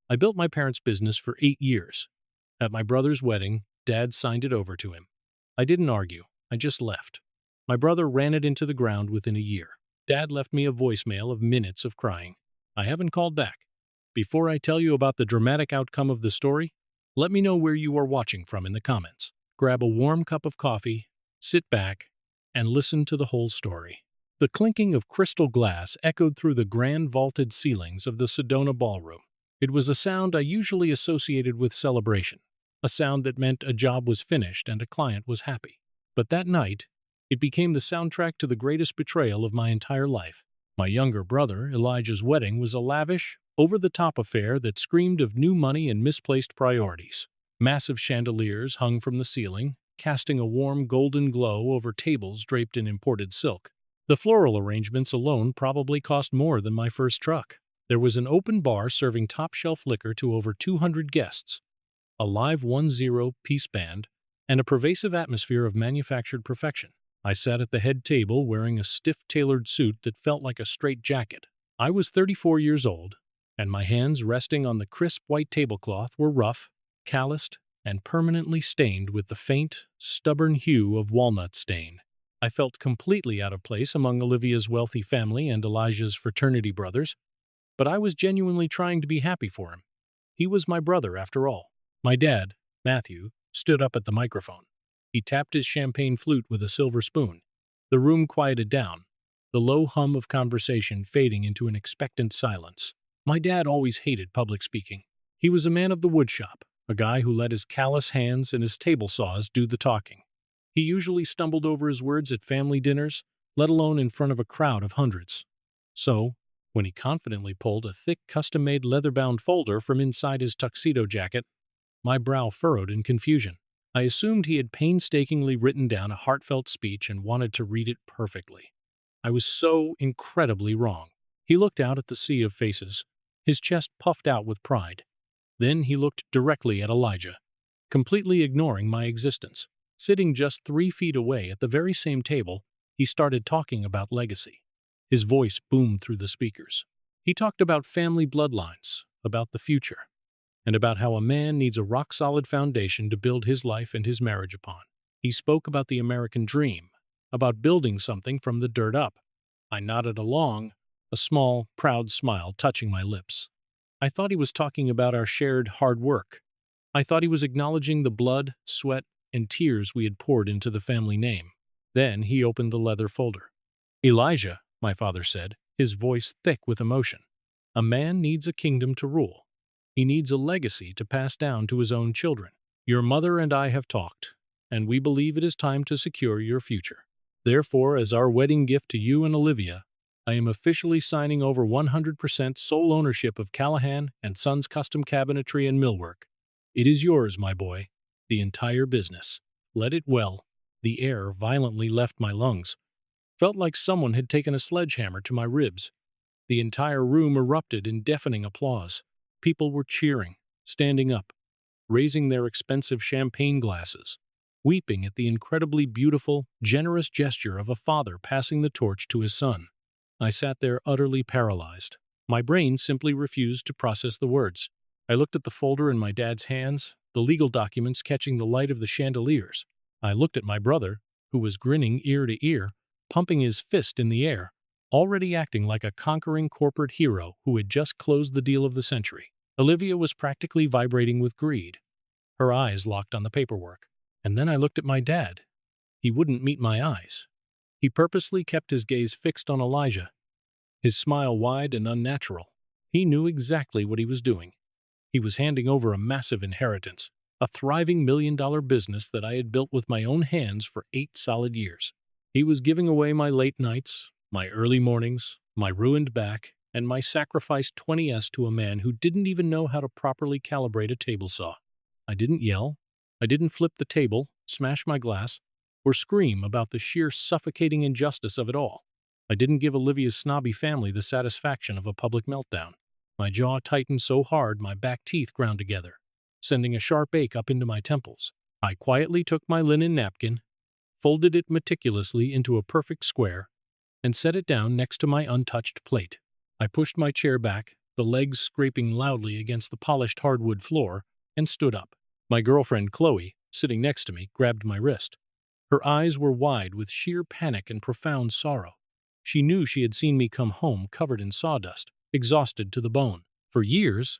I built my parents' business for 8 years. At my brother's wedding, Dad signed it over to him. I didn't argue, I just left. My brother ran it into the ground within a year. Dad left me a voicemail of minutes of crying. I haven't called back. Before I tell you about the dramatic outcome of the story, let me know where you are watching from in the comments. Grab a warm cup of coffee, sit back, and listen to the whole story. The clinking of crystal glass echoed through the grand vaulted ceilings of the Sedona ballroom. It was a sound I usually associated with celebration, a sound that meant a job was finished and a client was happy. But that night, it became the soundtrack to the greatest betrayal of my entire life. My younger brother, Elijah's wedding, was a lavish, over-the-top affair that screamed of new money and misplaced priorities. Massive chandeliers hung from the ceiling, casting a warm golden glow over tables draped in imported silk. The floral arrangements alone probably cost more than my first truck. There was an open bar serving top-shelf liquor to over 200 guests, a live 10-piece band, and a pervasive atmosphere of manufactured perfection. I sat at the head table wearing a stiff tailored suit that felt like a straitjacket. I was 34 years old, and my hands resting on the crisp white tablecloth were rough, calloused, and permanently stained with the faint, stubborn hue of walnut stain. I felt completely out of place among Olivia's wealthy family and Elijah's fraternity brothers, but I was genuinely trying to be happy for him. He was my brother, after all. My dad, Matthew, stood up at the microphone. He tapped his champagne flute with a silver spoon. The room quieted down, the low hum of conversation fading into an expectant silence. My dad always hated public speaking. He was a man of the woodshop, a guy who let his callous hands and his table saws do the talking. He usually stumbled over his words at family dinners, let alone in front of a crowd of hundreds. So, when he confidently pulled a thick custom-made leather-bound folder from inside his tuxedo jacket, my brow furrowed in confusion. I assumed he had painstakingly written down a heartfelt speech and wanted to read it perfectly. I was so incredibly wrong. He looked out at the sea of faces, his chest puffed out with pride. Then he looked directly at Elijah, completely ignoring my existence. Sitting just 3 feet away at the very same table, he started talking about legacy. His voice boomed through the speakers. He talked about family bloodlines, about the future, and about how a man needs a rock-solid foundation to build his life and his marriage upon. He spoke about the American dream, about building something from the dirt up. I nodded along, a small, proud smile touching my lips. I thought he was talking about our shared hard work. I thought he was acknowledging the blood, sweat, and tears we had poured into the family name. Then he opened the leather folder. "Elijah," my father said, his voice thick with emotion, "a man needs a kingdom to rule. He needs a legacy to pass down to his own children. Your mother and I have talked, and we believe it is time to secure your future. Therefore, as our wedding gift to you and Olivia, I am officially signing over 100% sole ownership of Callahan and Sons Custom Cabinetry and Millwork. It is yours, my boy, the entire business. Let it well." The air violently left my lungs. Felt like someone had taken a sledgehammer to my ribs. The entire room erupted in deafening applause. People were cheering, standing up, raising their expensive champagne glasses, weeping at the incredibly beautiful, generous gesture of a father passing the torch to his son. I sat there utterly paralyzed. My brain simply refused to process the words. I looked at the folder in my dad's hands, the legal documents catching the light of the chandeliers. I looked at my brother, who was grinning ear to ear, pumping his fist in the air, already acting like a conquering corporate hero who had just closed the deal of the century. Olivia was practically vibrating with greed. Her eyes locked on the paperwork. And then I looked at my dad. He wouldn't meet my eyes. He purposely kept his gaze fixed on Elijah, his smile wide and unnatural. He knew exactly what he was doing. He was handing over a massive inheritance, a thriving million-dollar business that I had built with my own hands for 8 solid years. He was giving away my late nights, my early mornings, my ruined back, and my sacrificed 20s to a man who didn't even know how to properly calibrate a table saw. I didn't yell. I didn't flip the table, smash my glass, or scream about the sheer suffocating injustice of it all. I didn't give Olivia's snobby family the satisfaction of a public meltdown. My jaw tightened so hard my back teeth ground together, sending a sharp ache up into my temples. I quietly took my linen napkin, folded it meticulously into a perfect square, and set it down next to my untouched plate. I pushed my chair back, the legs scraping loudly against the polished hardwood floor, and stood up. My girlfriend, Chloe, sitting next to me, grabbed my wrist. Her eyes were wide with sheer panic and profound sorrow. She knew she had seen me come home covered in sawdust, exhausted to the bone. For years,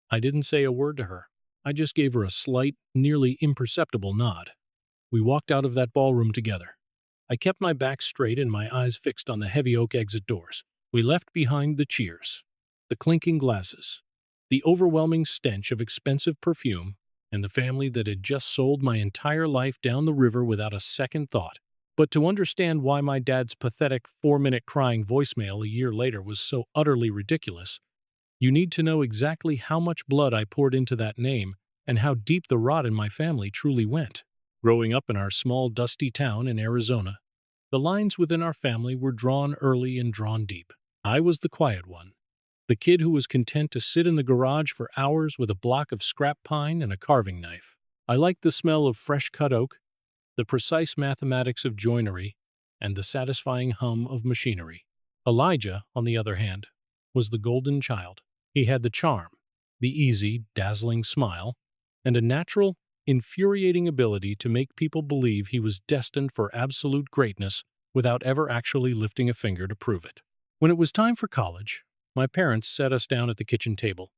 I didn't say a word to her. I just gave her a slight, nearly imperceptible nod. We walked out of that ballroom together. I kept my back straight and my eyes fixed on the heavy oak exit doors. We left behind the cheers, the clinking glasses, the overwhelming stench of expensive perfume, and the family that had just sold my entire life down the river without a second thought. But to understand why my dad's pathetic 4-minute crying voicemail a year later was so utterly ridiculous, you need to know exactly how much blood I poured into that name and how deep the rot in my family truly went. Growing up in our small, dusty town in Arizona, the lines within our family were drawn early and drawn deep. I was the quiet one, the kid who was content to sit in the garage for hours with a block of scrap pine and a carving knife. I liked the smell of fresh-cut oak, the precise mathematics of joinery, and the satisfying hum of machinery. Elijah, on the other hand, was the golden child. He had the charm, the easy, dazzling smile, and a natural, infuriating ability to make people believe he was destined for absolute greatness without ever actually lifting a finger to prove it. When it was time for college, my parents sat us down at the kitchen table.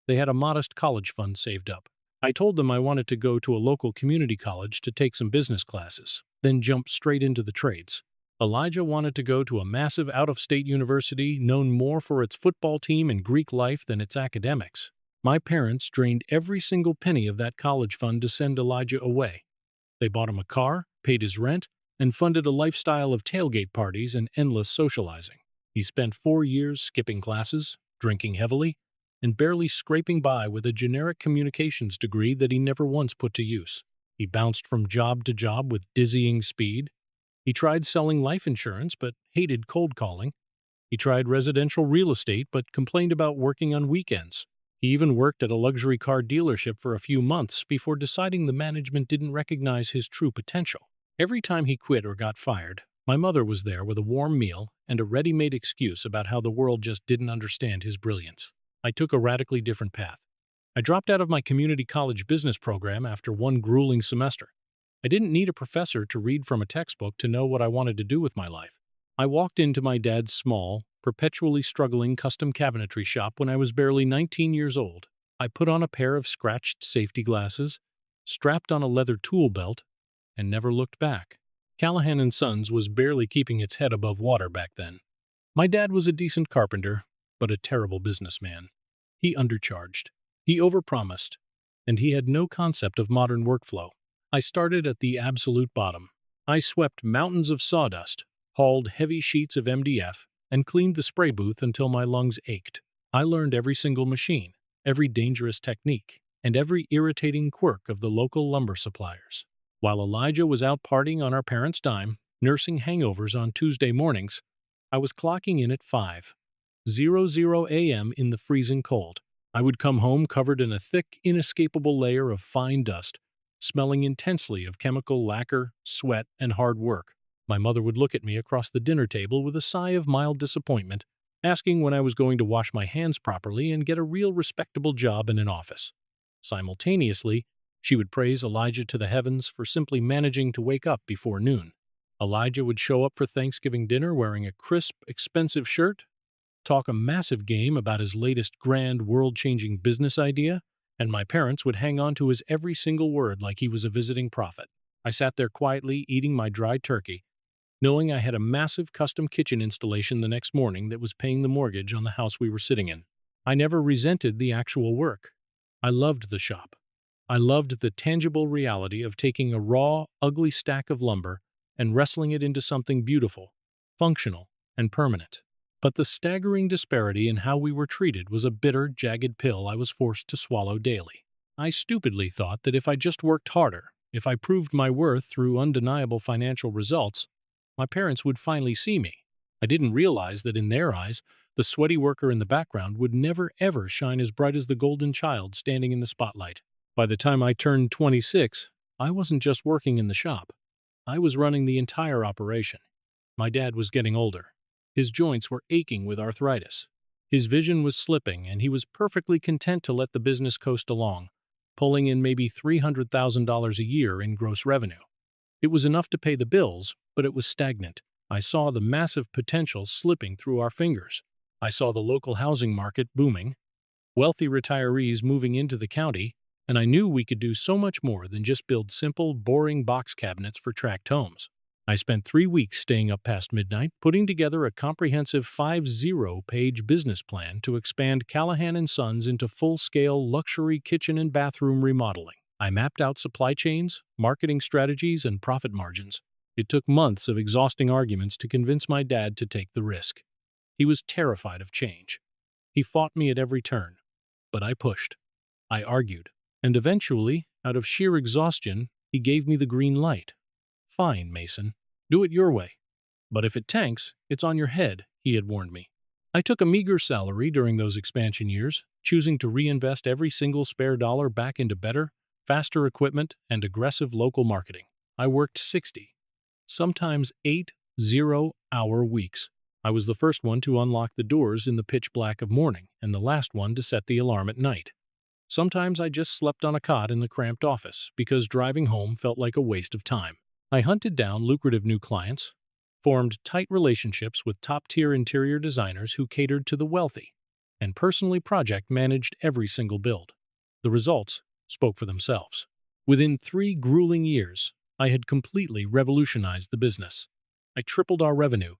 They had a modest college fund saved up. I told them I wanted to go to a local community college to take some business classes, then jump straight into the trades. Elijah wanted to go to a massive out-of-state university known more for its football team and Greek life than its academics. My parents drained every single penny of that college fund to send Elijah away. They bought him a car, paid his rent, and funded a lifestyle of tailgate parties and endless socializing. He spent 4 years skipping classes, drinking heavily, and barely scraping by with a generic communications degree that he never once put to use. He bounced from job to job with dizzying speed. He tried selling life insurance but hated cold calling. He tried residential real estate but complained about working on weekends. He even worked at a luxury car dealership for a few months before deciding the management didn't recognize his true potential. Every time he quit or got fired, my mother was there with a warm meal and a ready-made excuse about how the world just didn't understand his brilliance. I took a radically different path. I dropped out of my community college business program after one grueling semester. I didn't need a professor to read from a textbook to know what I wanted to do with my life. I walked into my dad's small, perpetually struggling custom cabinetry shop when I was barely 19 years old. I put on a pair of scratched safety glasses, strapped on a leather tool belt, and never looked back. Callahan & Sons was barely keeping its head above water back then. My dad was a decent carpenter, but a terrible businessman. He undercharged, he overpromised, and he had no concept of modern workflow. I started at the absolute bottom. I swept mountains of sawdust, hauled heavy sheets of MDF, and cleaned the spray booth until my lungs ached. I learned every single machine, every dangerous technique, and every irritating quirk of the local lumber suppliers. While Elijah was out partying on our parents' dime, nursing hangovers on Tuesday mornings, I was clocking in at 5:00 a.m. in the freezing cold. I would come home covered in a thick, inescapable layer of fine dust, smelling intensely of chemical lacquer, sweat, and hard work. My mother would look at me across the dinner table with a sigh of mild disappointment, asking when I was going to wash my hands properly and get a real respectable job in an office. Simultaneously, she would praise Elijah to the heavens for simply managing to wake up before noon. Elijah would show up for Thanksgiving dinner wearing a crisp, expensive shirt, talk a massive game about his latest grand, world-changing business idea, and my parents would hang on to his every single word like he was a visiting prophet. I sat there quietly eating my dry turkey, knowing I had a massive custom kitchen installation the next morning that was paying the mortgage on the house we were sitting in. I never resented the actual work. I loved the shop. I loved the tangible reality of taking a raw, ugly stack of lumber and wrestling it into something beautiful, functional, and permanent. But the staggering disparity in how we were treated was a bitter, jagged pill I was forced to swallow daily. I stupidly thought that if I just worked harder, if I proved my worth through undeniable financial results, my parents would finally see me. I didn't realize that in their eyes, the sweaty worker in the background would never ever shine as bright as the golden child standing in the spotlight. By the time I turned 26, I wasn't just working in the shop. I was running the entire operation. My dad was getting older. His joints were aching with arthritis. His vision was slipping, and he was perfectly content to let the business coast along, pulling in maybe $300,000 a year in gross revenue. It was enough to pay the bills, but it was stagnant. I saw the massive potential slipping through our fingers. I saw the local housing market booming, wealthy retirees moving into the county, and I knew we could do so much more than just build simple, boring box cabinets for tract homes. I spent 3 weeks staying up past midnight, putting together a comprehensive 50-page business plan to expand Callahan & Sons into full-scale luxury kitchen and bathroom remodeling. I mapped out supply chains, marketing strategies, and profit margins. It took months of exhausting arguments to convince my dad to take the risk. He was terrified of change. He fought me at every turn. But I pushed. I argued. And eventually, out of sheer exhaustion, he gave me the green light. "Fine, Mason. Do it your way. But if it tanks, it's on your head," he had warned me. I took a meager salary during those expansion years, choosing to reinvest every single spare dollar back into better, faster equipment and aggressive local marketing. I worked 60, sometimes 80-hour weeks. I was the first one to unlock the doors in the pitch black of morning and the last one to set the alarm at night. Sometimes I just slept on a cot in the cramped office because driving home felt like a waste of time. I hunted down lucrative new clients, formed tight relationships with top-tier interior designers who catered to the wealthy, and personally project managed every single build. The results spoke for themselves. Within 3 grueling years, I had completely revolutionized the business. I tripled our revenue.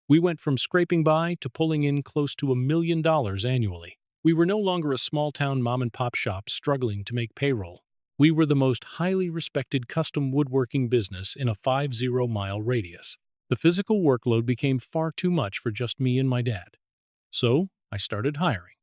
We went from scraping by to pulling in close to $1 million annually. We were no longer a small-town mom-and-pop shop struggling to make payroll. We were the most highly respected custom woodworking business in a 50-mile radius. The physical workload became far too much for just me and my dad. So, I started hiring.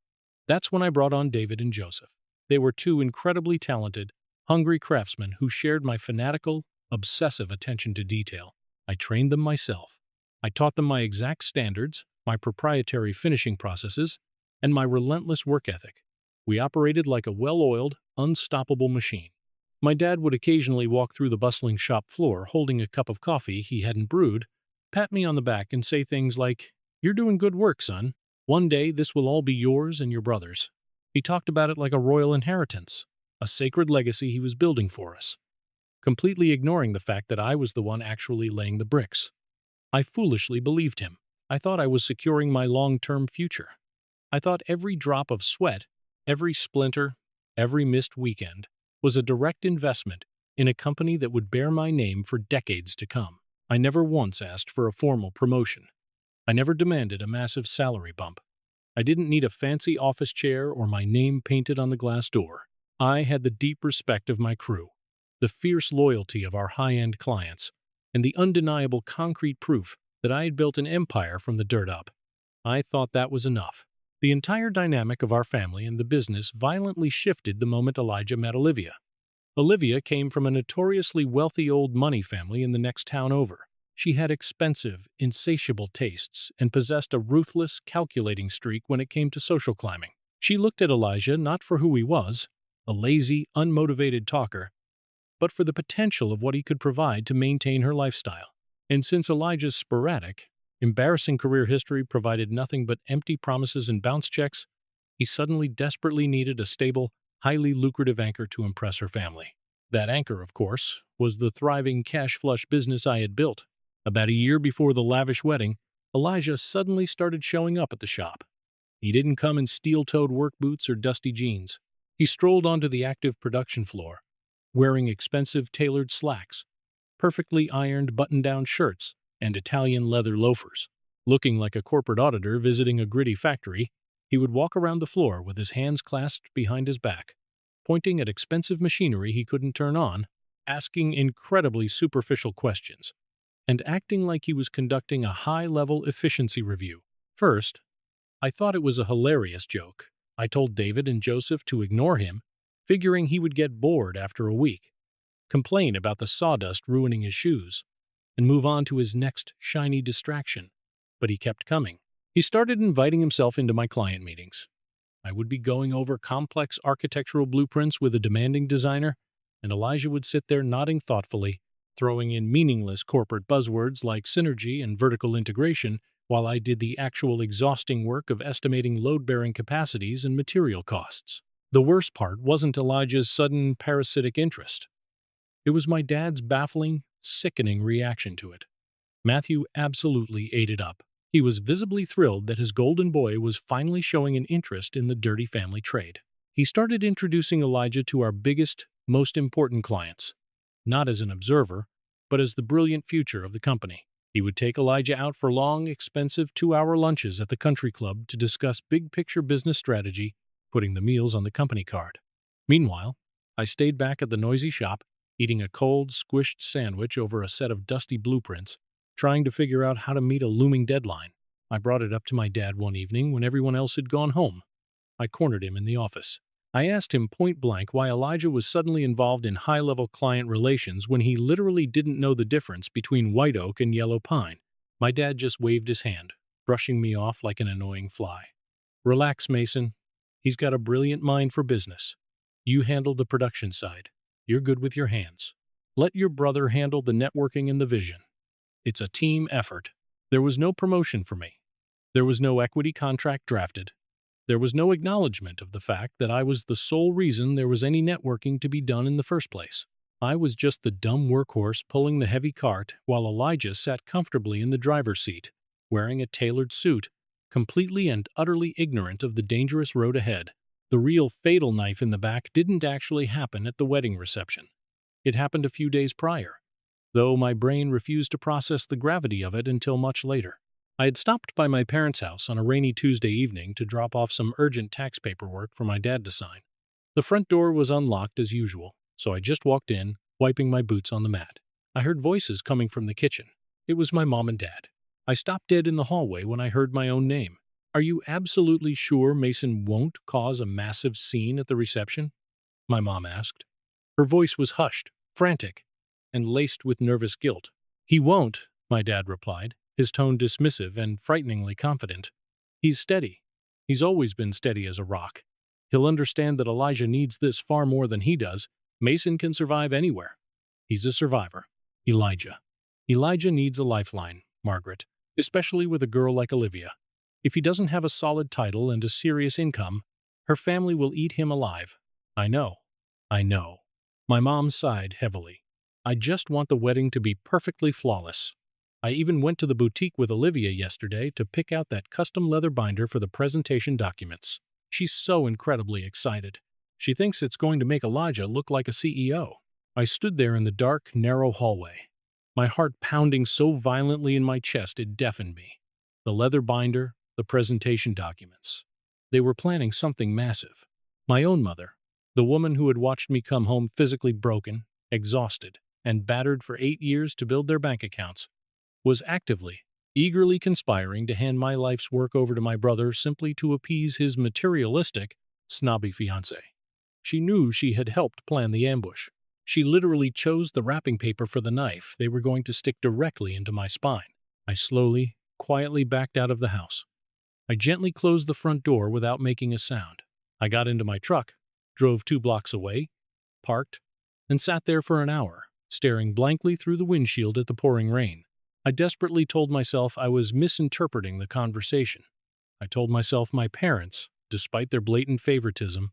That's when I brought on David and Joseph. They were 2 incredibly talented, hungry craftsmen who shared my fanatical, obsessive attention to detail. I trained them myself. I taught them my exact standards, my proprietary finishing processes, and my relentless work ethic. We operated like a well-oiled, unstoppable machine. My dad would occasionally walk through the bustling shop floor holding a cup of coffee he hadn't brewed, pat me on the back and say things like, "You're doing good work, son. One day this will all be yours and your brother's." He talked about it like a royal inheritance, a sacred legacy he was building for us, completely ignoring the fact that I was the one actually laying the bricks. I foolishly believed him. I thought I was securing my long-term future. I thought every drop of sweat, every splinter, every missed weekend was a direct investment in a company that would bear my name for decades to come. I never once asked for a formal promotion. I never demanded a massive salary bump. I didn't need a fancy office chair or my name painted on the glass door. I had the deep respect of my crew, the fierce loyalty of our high-end clients, and the undeniable concrete proof that I had built an empire from the dirt up. I thought that was enough. The entire dynamic of our family and the business violently shifted the moment Elijah met Olivia. Olivia came from a notoriously wealthy old money family in the next town over. She had expensive, insatiable tastes and possessed a ruthless, calculating streak when it came to social climbing. She looked at Elijah not for who he was, a lazy, unmotivated talker, but for the potential of what he could provide to maintain her lifestyle. And since Elijah's sporadic, embarrassing career history provided nothing but empty promises and bounce checks, he suddenly desperately needed a stable, highly lucrative anchor to impress her family. That anchor, of course, was the thriving cash-flush business I had built. About a year before the lavish wedding, Elijah suddenly started showing up at the shop. He didn't come in steel-toed work boots or dusty jeans. He strolled onto the active production floor, wearing expensive tailored slacks, perfectly ironed button-down shirts, and Italian leather loafers. Looking like a corporate auditor visiting a gritty factory, he would walk around the floor with his hands clasped behind his back, pointing at expensive machinery he couldn't turn on, asking incredibly superficial questions, and acting like he was conducting a high-level efficiency review. First, I thought it was a hilarious joke. I told David and Joseph to ignore him, figuring he would get bored after a week, complain about the sawdust ruining his shoes, and move on to his next shiny distraction. But he kept coming. He started inviting himself into my client meetings. I would be going over complex architectural blueprints with a demanding designer, and Elijah would sit there nodding thoughtfully, throwing in meaningless corporate buzzwords like synergy and vertical integration while I did the actual exhausting work of estimating load-bearing capacities and material costs. The worst part wasn't Elijah's sudden parasitic interest. It was my dad's baffling, sickening reaction to it. Matthew absolutely ate it up. He was visibly thrilled that his golden boy was finally showing an interest in the dirty family trade. He started introducing Elijah to our biggest, most important clients, not as an observer, but as the brilliant future of the company. He would take Elijah out for long, expensive 2-hour lunches at the country club to discuss big-picture business strategy, putting the meals on the company card. Meanwhile, I stayed back at the noisy shop, eating a cold, squished sandwich over a set of dusty blueprints, trying to figure out how to meet a looming deadline. I brought it up to my dad one evening when everyone else had gone home. I cornered him in the office. I asked him point blank why Elijah was suddenly involved in high-level client relations when he literally didn't know the difference between white oak and yellow pine. My dad just waved his hand, brushing me off like an annoying fly. "Relax, Mason. He's got a brilliant mind for business. You handle the production side. You're good with your hands. Let your brother handle the networking and the vision. It's a team effort." There was no promotion for me. There was no equity contract drafted. There was no acknowledgement of the fact that I was the sole reason there was any networking to be done in the first place. I was just the dumb workhorse pulling the heavy cart while Elijah sat comfortably in the driver's seat, wearing a tailored suit, completely and utterly ignorant of the dangerous road ahead. The real fatal knife in the back didn't actually happen at the wedding reception. It happened a few days prior, though my brain refused to process the gravity of it until much later. I had stopped by my parents' house on a rainy Tuesday evening to drop off some urgent tax paperwork for my dad to sign. The front door was unlocked as usual, so I just walked in, wiping my boots on the mat. I heard voices coming from the kitchen. It was my mom and dad. I stopped dead in the hallway when I heard my own name. "Are you absolutely sure Mason won't cause a massive scene at the reception?" my mom asked. Her voice was hushed, frantic, and laced with nervous guilt. "He won't," my dad replied, his tone dismissive and frighteningly confident. "He's steady. He's always been steady as a rock. He'll understand that Elijah needs this far more than he does. Mason can survive anywhere. He's a survivor." Elijah. Elijah needs a lifeline, Margaret, especially with a girl like Olivia. If he doesn't have a solid title and a serious income, her family will eat him alive. I know. My mom sighed heavily. "I just want the wedding to be perfectly flawless. I even went to the boutique with Olivia yesterday to pick out that custom leather binder for the presentation documents. She's so incredibly excited. She thinks it's going to make Elijah look like a CEO. I stood there in the dark, narrow hallway, my heart pounding so violently in my chest it deafened me. The leather binder, the presentation documents. They were planning something massive. My own mother, the woman who had watched me come home physically broken, exhausted, and battered for 8 years to build their bank accounts, was actively, eagerly conspiring to hand my life's work over to my brother simply to appease his materialistic, snobby fiancé. She knew she had helped plan the ambush. She literally chose the wrapping paper for the knife they were going to stick directly into my spine. I slowly, quietly backed out of the house. I gently closed the front door without making a sound. I got into my truck, drove 2 blocks away, parked, and sat there for an hour, staring blankly through the windshield at the pouring rain. I desperately told myself I was misinterpreting the conversation. I told myself my parents, despite their blatant favoritism,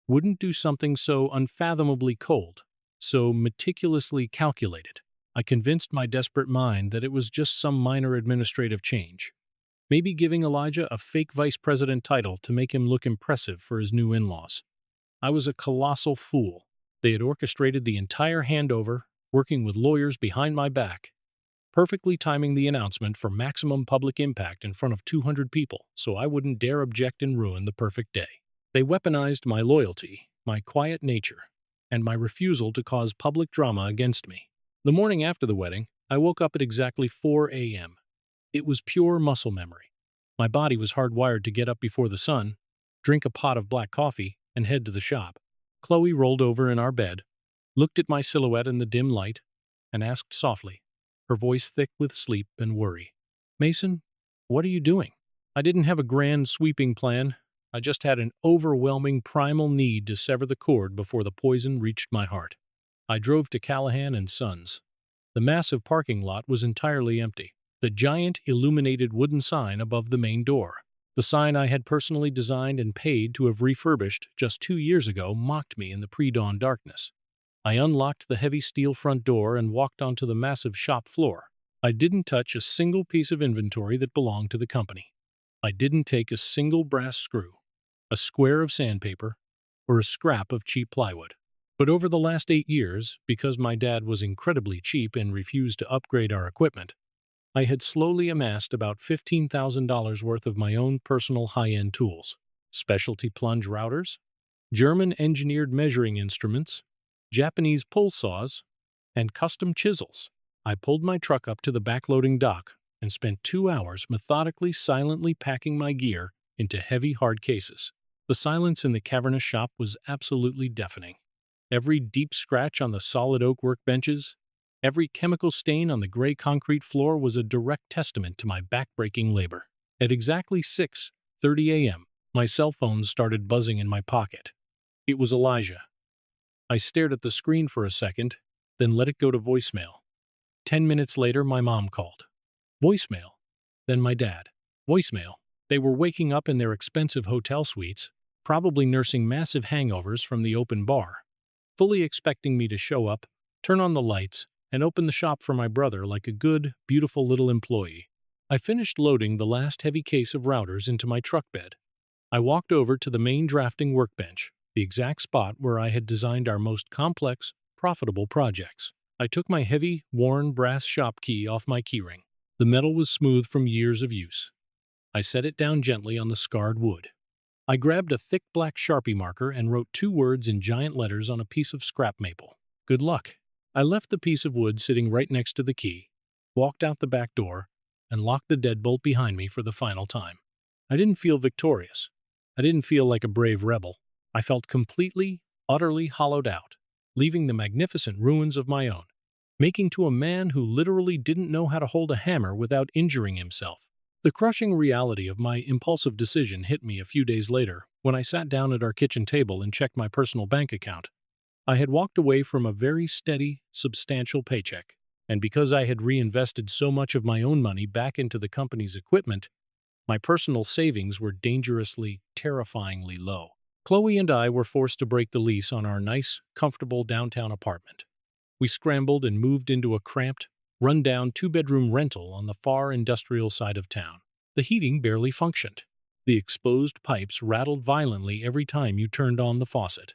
wouldn't do something so unfathomably cold, so meticulously calculated. I convinced my desperate mind that it was just some minor administrative change. Maybe giving Elijah a fake vice president title to make him look impressive for his new in-laws. I was a colossal fool. They had orchestrated the entire handover, working with lawyers behind my back, perfectly timing the announcement for maximum public impact in front of 200 people, so I wouldn't dare object and ruin the perfect day. They weaponized my loyalty, my quiet nature, and my refusal to cause public drama against me. The morning after the wedding, I woke up at exactly 4 a.m. It was pure muscle memory. My body was hardwired to get up before the sun, drink a pot of black coffee, and head to the shop. Chloe rolled over in our bed, looked at my silhouette in the dim light, and asked softly, her voice thick with sleep and worry, "Mason, what are you doing?" I didn't have a grand, sweeping plan. I just had an overwhelming primal need to sever the cord before the poison reached my heart. I drove to Callahan and Sons. The massive parking lot was entirely empty. the giant illuminated wooden sign above the main door. The sign I had personally designed and paid to have refurbished just 2 years ago mocked me in the pre-dawn darkness. I unlocked the heavy steel front door and walked onto the massive shop floor. I didn't touch a single piece of inventory that belonged to the company. I didn't take a single brass screw, a square of sandpaper, or a scrap of cheap plywood. But over the last 8 years, because my dad was incredibly cheap and refused to upgrade our equipment, I had slowly amassed about $15,000 worth of my own personal high-end tools. Specialty plunge routers, German-engineered measuring instruments, Japanese pull saws, and custom chisels. I pulled my truck up to the backloading dock and spent 2 hours methodically, silently packing my gear into heavy, hard cases. The silence in the cavernous shop was absolutely deafening. Every deep scratch on the solid oak workbenches, every chemical stain on the gray concrete floor was a direct testament to my backbreaking labor. At exactly 6:30 a.m., my cell phone started buzzing in my pocket. It was Elijah. I stared at the screen for a second, then let it go to voicemail. 10 minutes later, my mom called. Voicemail. Then my dad. Voicemail. They were waking up in their expensive hotel suites, probably nursing massive hangovers from the open bar, fully expecting me to show up, turn on the lights, and open the shop for my brother like a good, beautiful little employee. I finished loading the last heavy case of routers into my truck bed. I walked over to the main drafting workbench, the exact spot where I had designed our most complex, profitable projects. I took my heavy, worn brass shop key off my keyring. The metal was smooth from years of use. I set it down gently on the scarred wood. I grabbed a thick black Sharpie marker and wrote 2 words in giant letters on a piece of scrap maple. Good luck. I left the piece of wood sitting right next to the key, walked out the back door, and locked the deadbolt behind me for the final time. I didn't feel victorious. I didn't feel like a brave rebel. I felt completely, utterly hollowed out, leaving the magnificent ruins of my own, making to a man who literally didn't know how to hold a hammer without injuring himself. The crushing reality of my impulsive decision hit me a few days later when I sat down at our kitchen table and checked my personal bank account. I had walked away from a very steady, substantial paycheck, and because I had reinvested so much of my own money back into the company's equipment, my personal savings were dangerously, terrifyingly low. Chloe and I were forced to break the lease on our nice, comfortable downtown apartment. We scrambled and moved into a cramped, run-down 2-bedroom rental on the far industrial side of town. The heating barely functioned. The exposed pipes rattled violently every time you turned on the faucet.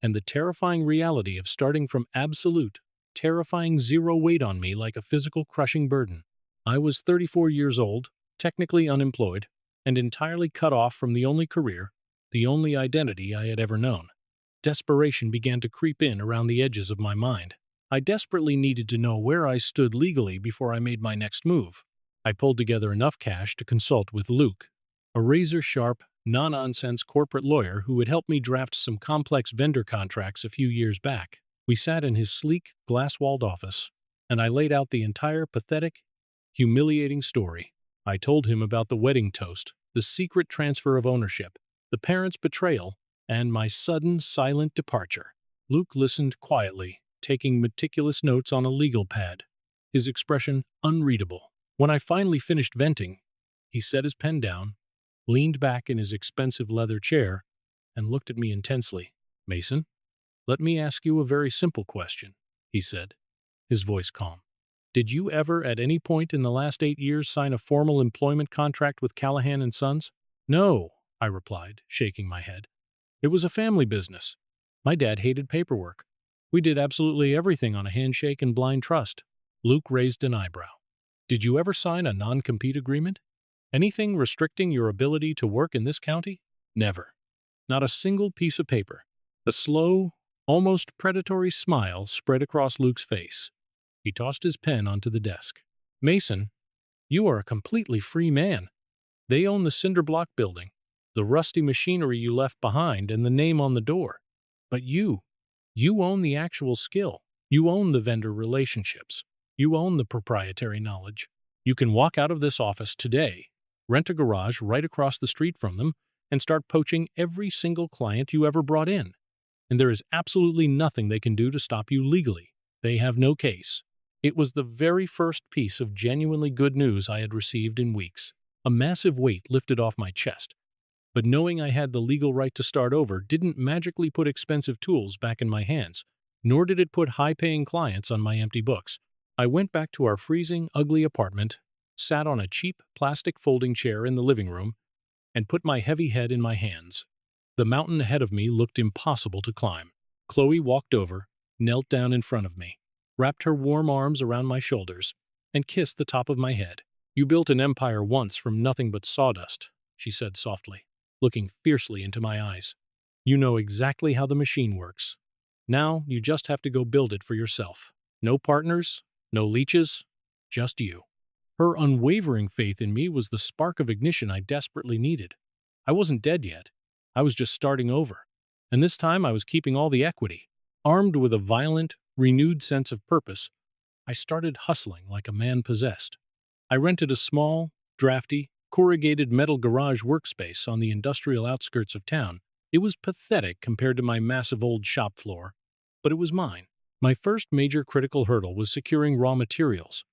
And the terrifying reality of starting from absolute, terrifying zero weighed on me like a physical crushing burden. I was 34 years old, technically unemployed, and entirely cut off from the only career, the only identity I had ever known. Desperation began to creep in around the edges of my mind. I desperately needed to know where I stood legally before I made my next move. I pulled together enough cash to consult with Luke, a razor-sharp, no-nonsense corporate lawyer who had helped me draft some complex vendor contracts a few years back. We sat in his sleek, glass-walled office, and I laid out the entire pathetic, humiliating story. I told him about the wedding toast, the secret transfer of ownership, the parents' betrayal, and my sudden, silent departure. Luke listened quietly, taking meticulous notes on a legal pad, his expression unreadable. When I finally finished venting, he set his pen down, leaned back in his expensive leather chair, and looked at me intensely. "Mason, let me ask you a very simple question," he said, his voice calm. "Did you ever at any point in the last 8 years sign a formal employment contract with Callahan and Sons?" "No," I replied, shaking my head. "It was a family business. My dad hated paperwork. We did absolutely everything on a handshake and blind trust." Luke raised an eyebrow. "Did you ever sign a non-compete agreement? Anything restricting your ability to work in this county?" "Never. Not a single piece of paper." A slow, almost predatory smile spread across Luke's face. He tossed his pen onto the desk. "Mason, you are a completely free man. They own the cinder block building, the rusty machinery you left behind, and the name on the door. But you own the actual skill. You own the vendor relationships. You own the proprietary knowledge. You can walk out of this office today, rent a garage right across the street from them, and start poaching every single client you ever brought in. And there is absolutely nothing they can do to stop you legally. They have no case. It was the very first piece of genuinely good news I had received in weeks. A massive weight lifted off my chest, but knowing I had the legal right to start over didn't magically put expensive tools back in my hands, nor did it put high-paying clients on my empty books. I went back to our freezing, ugly apartment, sat on a cheap plastic folding chair in the living room, and put my heavy head in my hands. The mountain ahead of me looked impossible to climb. Chloe walked over, knelt down in front of me, wrapped her warm arms around my shoulders, and kissed the top of my head. "You built an empire once from nothing but sawdust," she said softly, looking fiercely into my eyes. "You know exactly how the machine works. Now you just have to go build it for yourself. No partners, no leeches, just you." Her unwavering faith in me was the spark of ignition I desperately needed. I wasn't dead yet. I was just starting over. And this time I was keeping all the equity. Armed with a violent, renewed sense of purpose, I started hustling like a man possessed. I rented a small, drafty, corrugated metal garage workspace on the industrial outskirts of town. It was pathetic compared to my massive old shop floor, but it was mine. My first major critical hurdle was securing raw materials.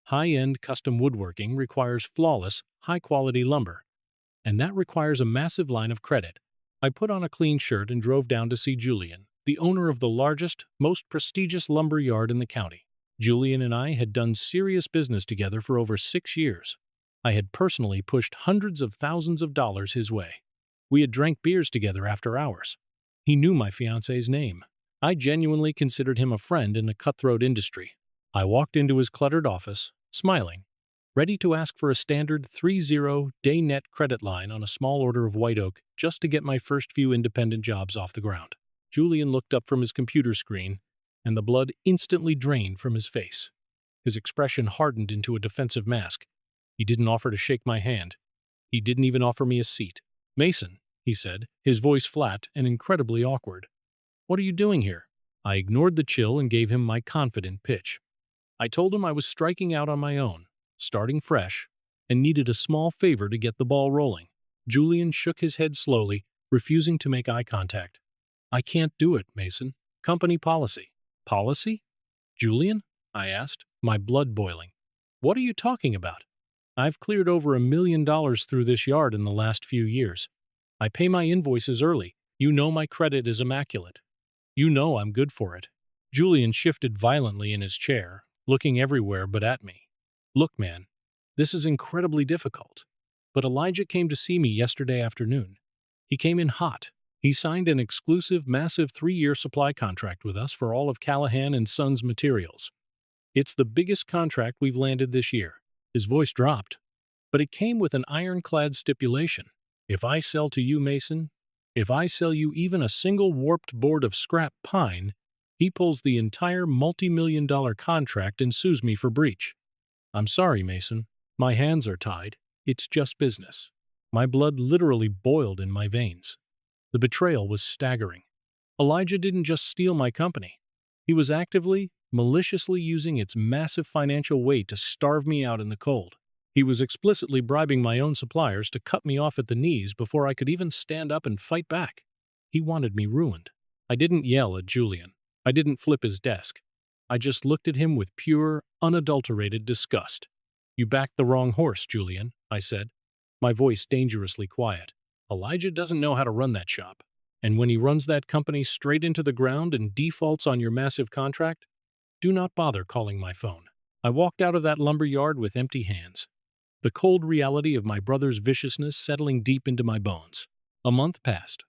High-end custom woodworking requires flawless, high-quality lumber, and that requires a massive line of credit. I put on a clean shirt and drove down to see Julian, the owner of the largest, most prestigious lumber yard in the county. Julian and I had done serious business together for over 6 years. I had personally pushed hundreds of thousands of dollars his way. We had drank beers together after hours. He knew my fiance's name. I genuinely considered him a friend in a cutthroat industry. I walked into his cluttered office, smiling, ready to ask for a standard 30-day net credit line on a small order of white oak just to get my first few independent jobs off the ground. Julian looked up from his computer screen, and the blood instantly drained from his face. His expression hardened into a defensive mask. He didn't offer to shake my hand. He didn't even offer me a seat. "Mason," he said, his voice flat and incredibly awkward. "What are you doing here?" I ignored the chill and gave him my confident pitch. I told him I was striking out on my own, starting fresh, and needed a small favor to get the ball rolling. Julian shook his head slowly, refusing to make eye contact. "I can't do it, Mason. Company policy." "Policy? Julian?" I asked, my blood boiling. "What are you talking about? I've cleared over $1 million through this yard in the last few years. I pay my invoices early. You know my credit is immaculate. You know I'm good for it." Julian shifted violently in his chair, looking everywhere but at me. "Look, man, this is incredibly difficult. But Elijah came to see me yesterday afternoon. He came in hot. He signed an exclusive, massive 3-year supply contract with us for all of Callahan and Sons materials. It's the biggest contract we've landed this year." His voice dropped, but it came with an ironclad stipulation. "If I sell to you, Mason, if I sell you even a single warped board of scrap pine, he pulls the entire multi-million-dollar contract and sues me for breach." "I'm sorry, Mason. My hands are tied. It's just business." My blood literally boiled in my veins. The betrayal was staggering. Elijah didn't just steal my company. He was actively, maliciously using its massive financial weight to starve me out in the cold. He was explicitly bribing my own suppliers to cut me off at the knees before I could even stand up and fight back. He wanted me ruined. I didn't yell at Julian. I didn't flip his desk. I just looked at him with pure, unadulterated disgust. "You backed the wrong horse, Julian," I said, my voice dangerously quiet. "Elijah doesn't know how to run that shop. And when he runs that company straight into the ground and defaults on your massive contract, do not bother calling my phone." I walked out of that lumber yard with empty hands, the cold reality of my brother's viciousness settling deep into my bones. A month passed.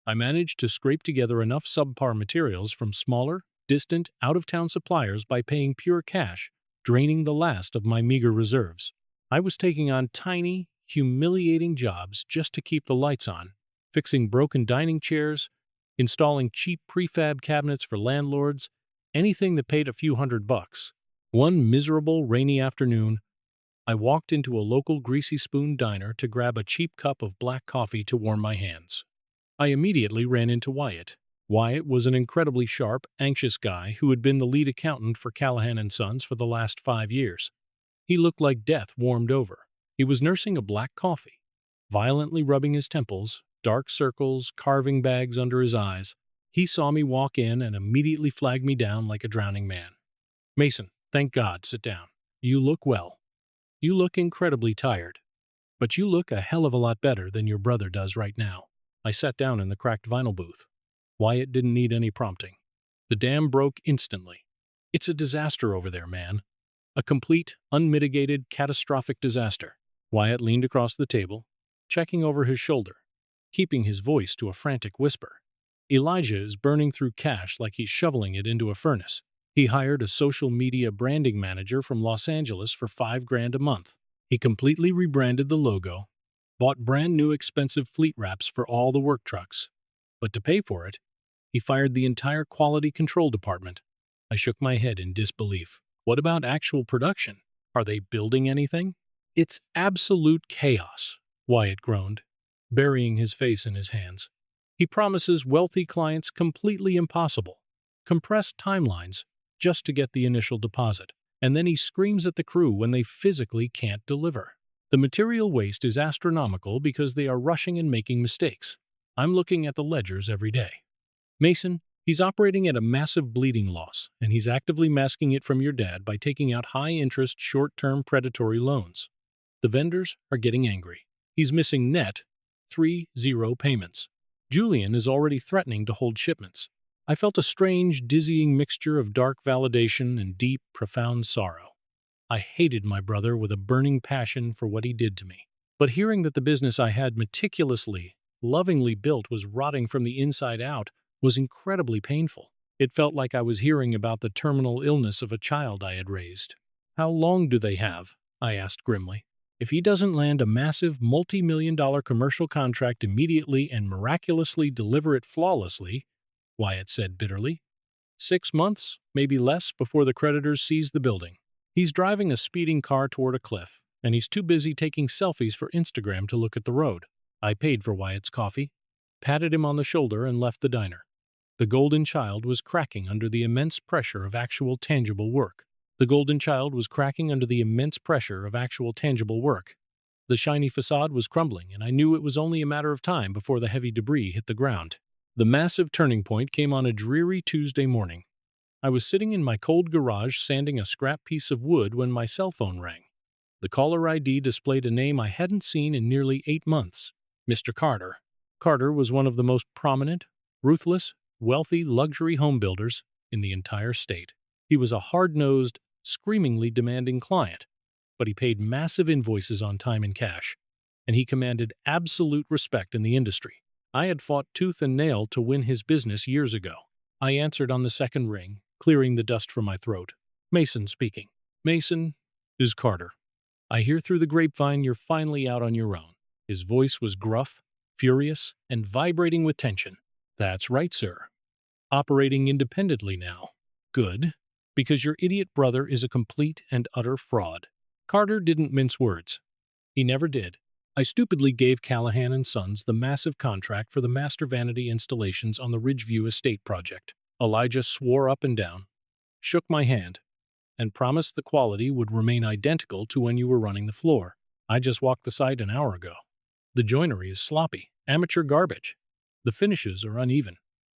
I managed to scrape together enough subpar materials from smaller, distant, out-of-town suppliers by paying pure cash, draining the last of my meager reserves. I was taking on tiny, humiliating jobs just to keep the lights on, fixing broken dining chairs, installing cheap prefab cabinets for landlords, anything that paid a few $100. One miserable, rainy afternoon, I walked into a local Greasy Spoon diner to grab a cheap cup of black coffee to warm my hands. I immediately ran into Wyatt. Wyatt was an incredibly sharp, anxious guy who had been the lead accountant for Callahan and Sons for the last 5 years. He looked like death warmed over. He was nursing a black coffee, violently rubbing his temples, dark circles, carving bags under his eyes. He saw me walk in and immediately flagged me down like a drowning man. "Mason, Thank God, sit down. You look well. You look incredibly tired. But you look a hell of a lot better than your brother does right now. I sat down in the cracked vinyl booth. Wyatt didn't need any prompting. The dam broke instantly. It's a disaster over there, man. A complete, unmitigated, catastrophic disaster. Wyatt leaned across the table, checking over his shoulder, keeping his voice to a frantic whisper. Elijah is burning through cash like he's shoveling it into a furnace. He hired a social media branding manager from Los Angeles for $5,000 a month. He completely rebranded the logo, bought brand new expensive fleet wraps for all the work trucks. But to pay for it, he fired the entire quality control department. I shook my head in disbelief. What about actual production? Are they building anything? It's absolute chaos, Wyatt groaned, burying his face in his hands. He promises wealthy clients completely impossible, compressed timelines just to get the initial deposit, and then he screams at the crew when they physically can't deliver. The material waste is astronomical because they are rushing and making mistakes. I'm looking at the ledgers every day. Mason, he's operating at a massive bleeding loss, and he's actively masking it from your dad by taking out high-interest, short-term predatory loans. The vendors are getting angry. He's missing net 3-0 payments. Julian is already threatening to hold shipments. I felt a strange, dizzying mixture of dark validation and deep, profound sorrow. I hated my brother with a burning passion for what he did to me. But hearing that the business I had meticulously, lovingly built was rotting from the inside out was incredibly painful. It felt like I was hearing about the terminal illness of a child I had raised. "How long do they have?" I asked grimly. "If he doesn't land a massive multi-million-dollar commercial contract immediately and miraculously deliver it flawlessly," Wyatt said bitterly, "6 months, maybe less, before the creditors seize the building. He's driving a speeding car toward a cliff, and he's too busy taking selfies for Instagram to look at the road." I paid for Wyatt's coffee, patted him on the shoulder, and left the diner. The golden child was cracking under the immense pressure of actual tangible work. The golden child was cracking under the immense pressure of actual tangible work. The shiny facade was crumbling, and I knew it was only a matter of time before the heavy debris hit the ground. The massive turning point came on a dreary Tuesday morning. I was sitting in my cold garage sanding a scrap piece of wood when my cell phone rang. The caller ID displayed a name I hadn't seen in nearly 8 months. Mr. Carter. Carter was one of the most prominent, ruthless, wealthy luxury home builders in the entire state. He was a hard-nosed, screamingly demanding client, but he paid massive invoices on time and cash, and he commanded absolute respect in the industry. I had fought tooth and nail to win his business years ago. I answered on the second ring, clearing the dust from my throat. "Mason speaking." "Mason, is Carter. I hear through the grapevine you're finally out on your own." His voice was gruff, furious, and vibrating with tension. "That's right, sir. Operating independently now." "Good. Because your idiot brother is a complete and utter fraud." Carter didn't mince words. He never did. I stupidly gave Callahan and Sons the massive contract for the master vanity installations on the Ridgeview Estate project. Elijah swore up and down, shook my hand, and promised the quality would remain identical to when you were running the floor. I just walked the site an hour ago. The joinery is sloppy, amateur garbage. The finishes are uneven.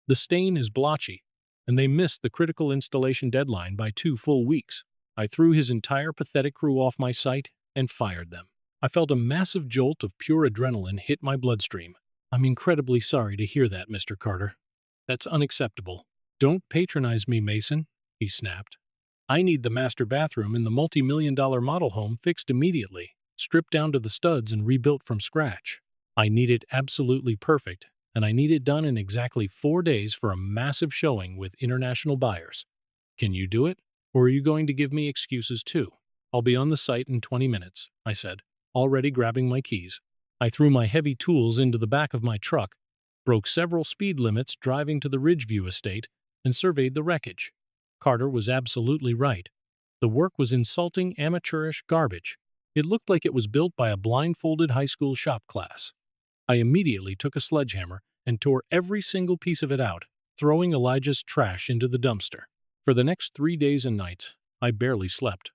The stain is blotchy, and they missed the critical installation deadline by 2 full weeks. I threw his entire pathetic crew off my site and fired them. I felt a massive jolt of pure adrenaline hit my bloodstream. "I'm incredibly sorry to hear that, Mr. Carter. That's unacceptable." "Don't patronize me, Mason," he snapped. "I need the master bathroom in the multi-million-dollar model home fixed immediately, stripped down to the studs and rebuilt from scratch. I need it absolutely perfect, and I need it done in exactly 4 days for a massive showing with international buyers. Can you do it, or are you going to give me excuses too?" "I'll be on the site in 20 minutes, I said, already grabbing my keys. I threw my heavy tools into the back of my truck, broke several speed limits driving to the Ridgeview estate, and surveyed the wreckage. Carter was absolutely right. The work was insulting, amateurish garbage. It looked like it was built by a blindfolded high school shop class. I immediately took a sledgehammer and tore every single piece of it out, throwing Elijah's trash into the dumpster. For the next 3 days and nights, I barely slept.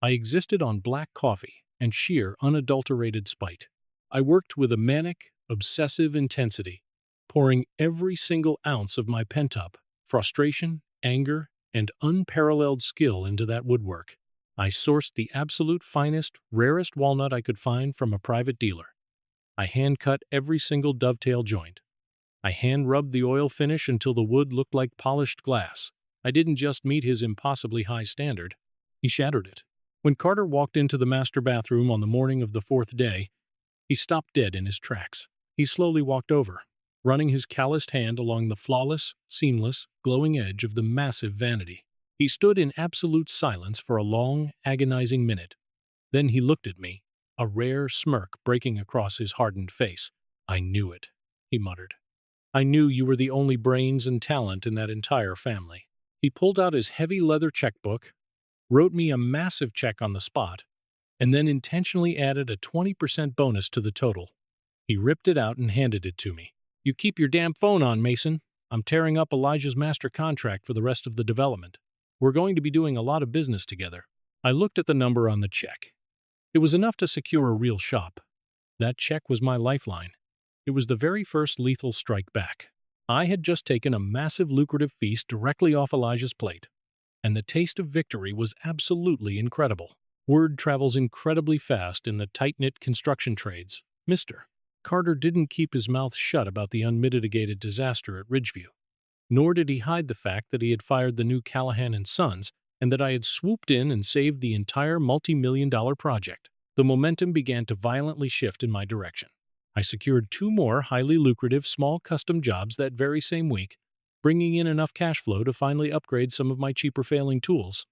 I existed on black coffee and sheer, unadulterated spite. I worked with a manic, obsessive intensity, pouring every single ounce of my pent-up frustration, anger, and unparalleled skill into that woodwork. I sourced the absolute finest, rarest walnut I could find from a private dealer. I hand-cut every single dovetail joint. I hand-rubbed the oil finish until the wood looked like polished glass. I didn't just meet his impossibly high standard, he shattered it. When Carter walked into the master bathroom on the morning of the fourth day, he stopped dead in his tracks. He slowly walked over, running his calloused hand along the flawless, seamless, glowing edge of the massive vanity. He stood in absolute silence for a long, agonizing minute. Then he looked at me, a rare smirk breaking across his hardened face. "I knew it," he muttered. "I knew you were the only brains and talent in that entire family." He pulled out his heavy leather checkbook, wrote me a massive check on the spot, and then intentionally added a 20% bonus to the total. He ripped it out and handed it to me. "You keep your damn phone on, Mason. I'm tearing up Elijah's master contract for the rest of the development. We're going to be doing a lot of business together." I looked at the number on the check. It was enough to secure a real shop. That check was my lifeline. It was the very first lethal strike back. I had just taken a massive lucrative feast directly off Elijah's plate, and the taste of victory was absolutely incredible. Word travels incredibly fast in the tight-knit construction trades. Mr. Carter didn't keep his mouth shut about the unmitigated disaster at Ridgeview. Nor did he hide the fact that he had fired the new Callahan and Sons and that I had swooped in and saved the entire multi-million-dollar project. The momentum began to violently shift in my direction. I secured 2 more highly lucrative small custom jobs that very same week, bringing in enough cash flow to finally upgrade some of my cheaper failing tools,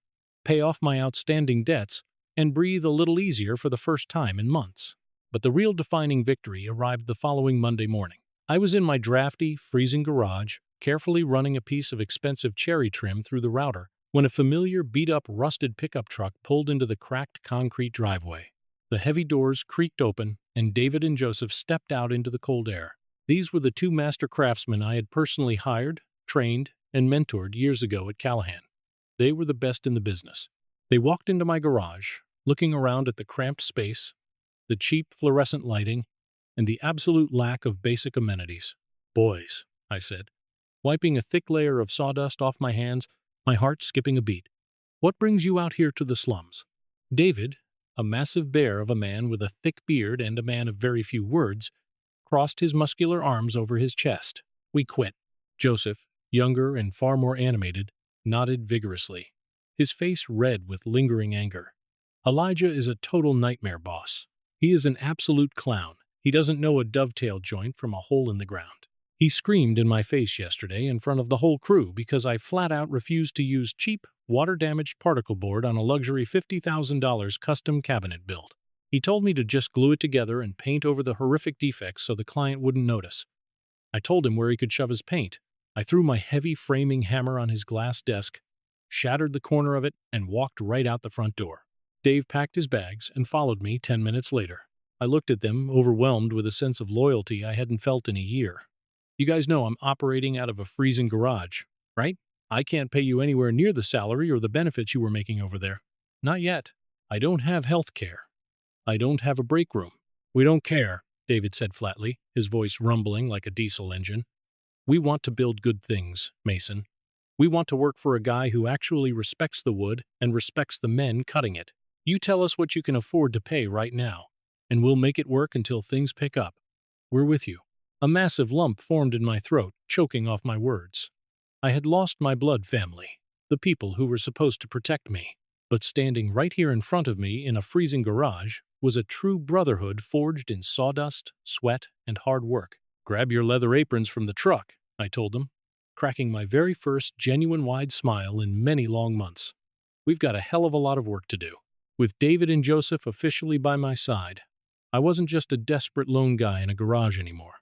pay off my outstanding debts, and breathe a little easier for the first time in months. But the real defining victory arrived the following Monday morning. I was in my drafty, freezing garage, carefully running a piece of expensive cherry trim through the router, when a familiar, beat-up, rusted pickup truck pulled into the cracked concrete driveway. The heavy doors creaked open, and David and Joseph stepped out into the cold air. These were the 2 master craftsmen I had personally hired, trained, and mentored years ago at Callahan. They were the best in the business. They walked into my garage, looking around at the cramped space, the cheap fluorescent lighting, and the absolute lack of basic amenities. "Boys," I said, wiping a thick layer of sawdust off my hands, my heart skipping a beat. "What brings you out here to the slums?" David, a massive bear of a man with a thick beard and a man of very few words, crossed his muscular arms over his chest. "We quit." Joseph, younger and far more animated, nodded vigorously, his face red with lingering anger. "Elijah is a total nightmare, boss. He is an absolute clown. He doesn't know a dovetail joint from a hole in the ground. He screamed in my face yesterday in front of the whole crew because I flat out refused to use cheap, water-damaged particle board on a luxury $50,000 custom cabinet build. He told me to just glue it together and paint over the horrific defects so the client wouldn't notice. I told him where he could shove his paint. I threw my heavy framing hammer on his glass desk, shattered the corner of it, and walked right out the front door. Dave packed his bags and followed me 10 minutes later. I looked at them, overwhelmed with a sense of loyalty I hadn't felt in a year. "You guys know I'm operating out of a freezing garage, right? I can't pay you anywhere near the salary or the benefits you were making over there." "Not yet. I don't have health care. I don't have a break room." "We don't care," David said flatly, his voice rumbling like a diesel engine. "We want to build good things, Mason. We want to work for a guy who actually respects the wood and respects the men cutting it. You tell us what you can afford to pay right now, and we'll make it work until things pick up. We're with you." A massive lump formed in my throat, choking off my words. I had lost my blood family, the people who were supposed to protect me. But standing right here in front of me in a freezing garage was a true brotherhood forged in sawdust, sweat, and hard work. "Grab your leather aprons from the truck," I told them, cracking my very first genuine wide smile in many long months. "We've got a hell of a lot of work to do." With David and Joseph officially by my side, I wasn't just a desperate lone guy in a garage anymore.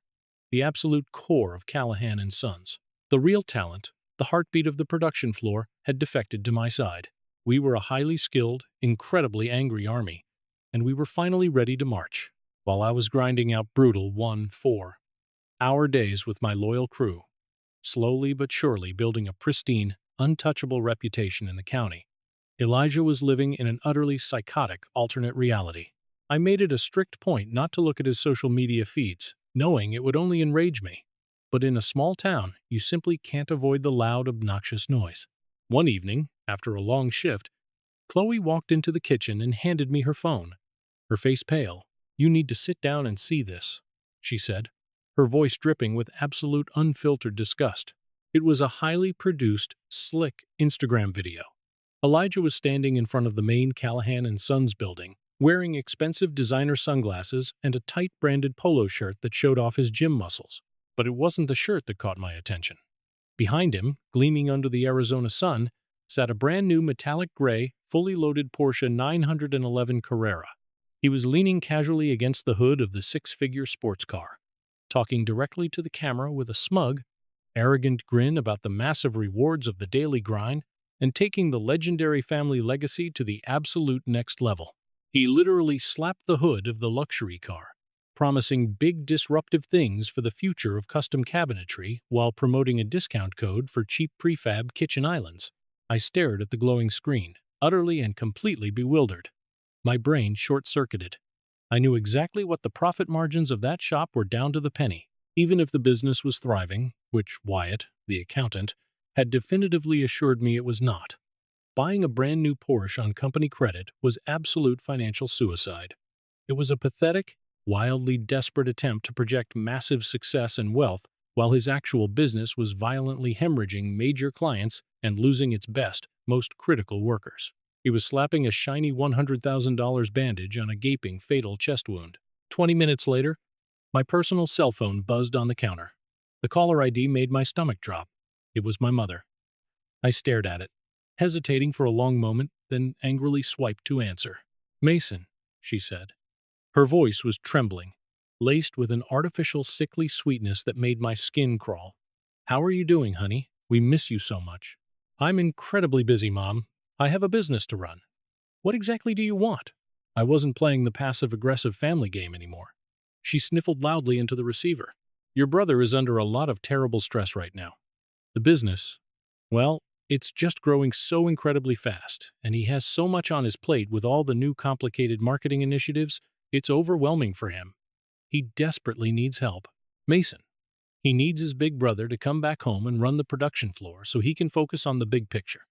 The absolute core of Callahan and Sons. The real talent, the heartbeat of the production floor, had defected to my side. We were a highly skilled, incredibly angry army, and we were finally ready to march. While I was grinding out brutal 1-4-hour days with my loyal crew, slowly but surely building a pristine, untouchable reputation in the county, Elijah was living in an utterly psychotic alternate reality. I made it a strict point not to look at his social media feeds, knowing it would only enrage me. But in a small town, you simply can't avoid the loud, obnoxious noise. One evening, after a long shift, Chloe walked into the kitchen and handed me her phone, her face pale. "You need to sit down and see this," she said, her voice dripping with absolute unfiltered disgust. It was a highly produced, slick Instagram video. Elijah was standing in front of the main Callahan and Sons building, wearing expensive designer sunglasses and a tight branded polo shirt that showed off his gym muscles. But it wasn't the shirt that caught my attention. Behind him, gleaming under the Arizona sun, sat a brand new metallic gray, fully loaded Porsche 911 Carrera. He was leaning casually against the hood of the six-figure sports car, talking directly to the camera with a smug, arrogant grin about the massive rewards of the daily grind and taking the legendary family legacy to the absolute next level. He literally slapped the hood of the luxury car, promising big disruptive things for the future of custom cabinetry while promoting a discount code for cheap prefab kitchen islands. I stared at the glowing screen, utterly and completely bewildered. My brain short-circuited. I knew exactly what the profit margins of that shop were down to the penny, even if the business was thriving, which Wyatt, the accountant, had definitively assured me it was not. Buying a brand new Porsche on company credit was absolute financial suicide. It was a pathetic, wildly desperate attempt to project massive success and wealth while his actual business was violently hemorrhaging major clients and losing its best, most critical workers. He was slapping a shiny $100,000 bandage on a gaping, fatal chest wound. 20 minutes later, my personal cell phone buzzed on the counter. The caller ID made my stomach drop. It was my mother. I stared at it, hesitating for a long moment, then angrily swiped to answer. "Mason," she said. Her voice was trembling, laced with an artificial sickly sweetness that made my skin crawl. "How are you doing, honey? We miss you so much." "I'm incredibly busy, Mom. I have a business to run." "What exactly do you want?" I wasn't playing the passive-aggressive family game anymore. She sniffled loudly into the receiver. "Your brother is under a lot of terrible stress right now. The business, well, it's just growing so incredibly fast, and he has so much on his plate with all the new complicated marketing initiatives, it's overwhelming for him. He desperately needs help. Mason. He needs his big brother to come back home and run the production floor so he can focus on the big picture.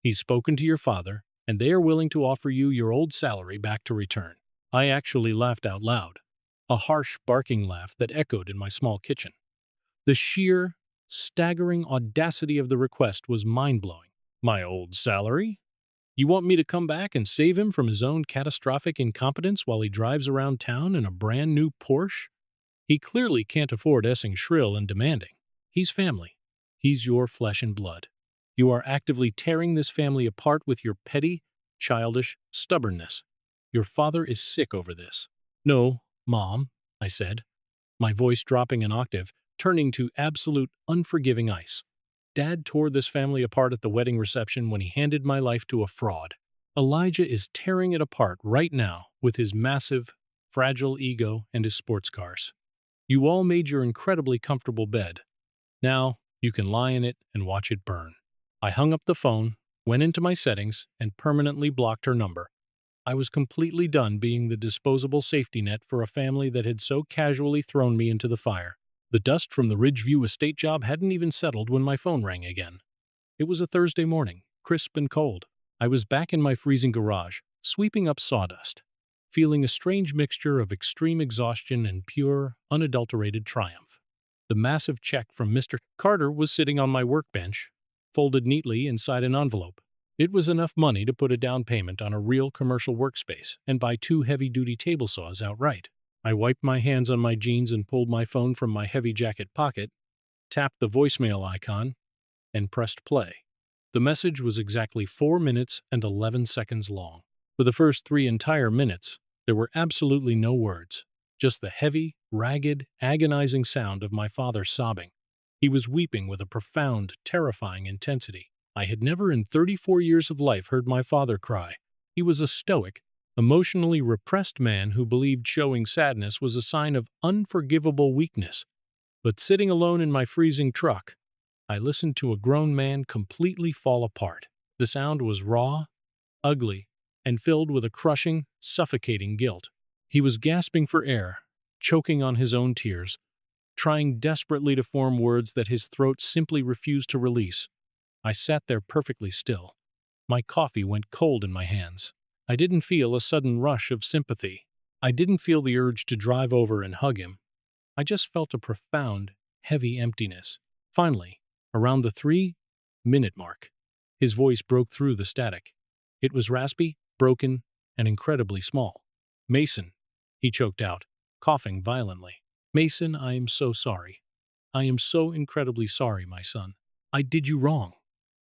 He's spoken to your father, and they are willing to offer you your old salary back to return." I actually laughed out loud, a harsh, barking laugh that echoed in my small kitchen. The sheer, staggering audacity of the request was mind-blowing. "My old salary? You want me to come back and save him from his own catastrophic incompetence while he drives around town in a brand new Porsche? He clearly can't afford essing shrill and demanding. He's family. He's your flesh and blood. You are actively tearing this family apart with your petty, childish stubbornness. Your father is sick over this." "No, Mom," I said, my voice dropping an octave, turning to absolute, unforgiving ice. "Dad tore this family apart at the wedding reception when he handed my life to a fraud. Elijah is tearing it apart right now with his massive, fragile ego and his sports cars. You all made your incredibly comfortable bed. Now, you can lie in it and watch it burn." I hung up the phone, went into my settings, and permanently blocked her number. I was completely done being the disposable safety net for a family that had so casually thrown me into the fire. The dust from the Ridgeview estate job hadn't even settled when my phone rang again. It was a Thursday morning, crisp and cold. I was back in my freezing garage, sweeping up sawdust, feeling a strange mixture of extreme exhaustion and pure, unadulterated triumph. The massive check from Mr. Carter was sitting on my workbench, folded neatly inside an envelope. It was enough money to put a down payment on a real commercial workspace and buy 2 heavy-duty table saws outright. I wiped my hands on my jeans and pulled my phone from my heavy jacket pocket, tapped the voicemail icon, and pressed play. The message was exactly 4 minutes and 11 seconds long. For the first 3 entire minutes, there were absolutely no words, just the heavy, ragged, agonizing sound of my father sobbing. He was weeping with a profound, terrifying intensity. I had never in 34 years of life heard my father cry. He was a stoic, emotionally repressed man who believed showing sadness was a sign of unforgivable weakness. But sitting alone in my freezing truck, I listened to a grown man completely fall apart. The sound was raw, ugly, and filled with a crushing, suffocating guilt. He was gasping for air, choking on his own tears, trying desperately to form words that his throat simply refused to release. I sat there perfectly still. My coffee went cold in my hands. I didn't feel a sudden rush of sympathy. I didn't feel the urge to drive over and hug him. I just felt a profound, heavy emptiness. Finally, around the 3-minute mark, his voice broke through the static. It was raspy, broken, and incredibly small. "Mason," he choked out, coughing violently. "Mason, I am so sorry. I am so incredibly sorry, my son. I did you wrong.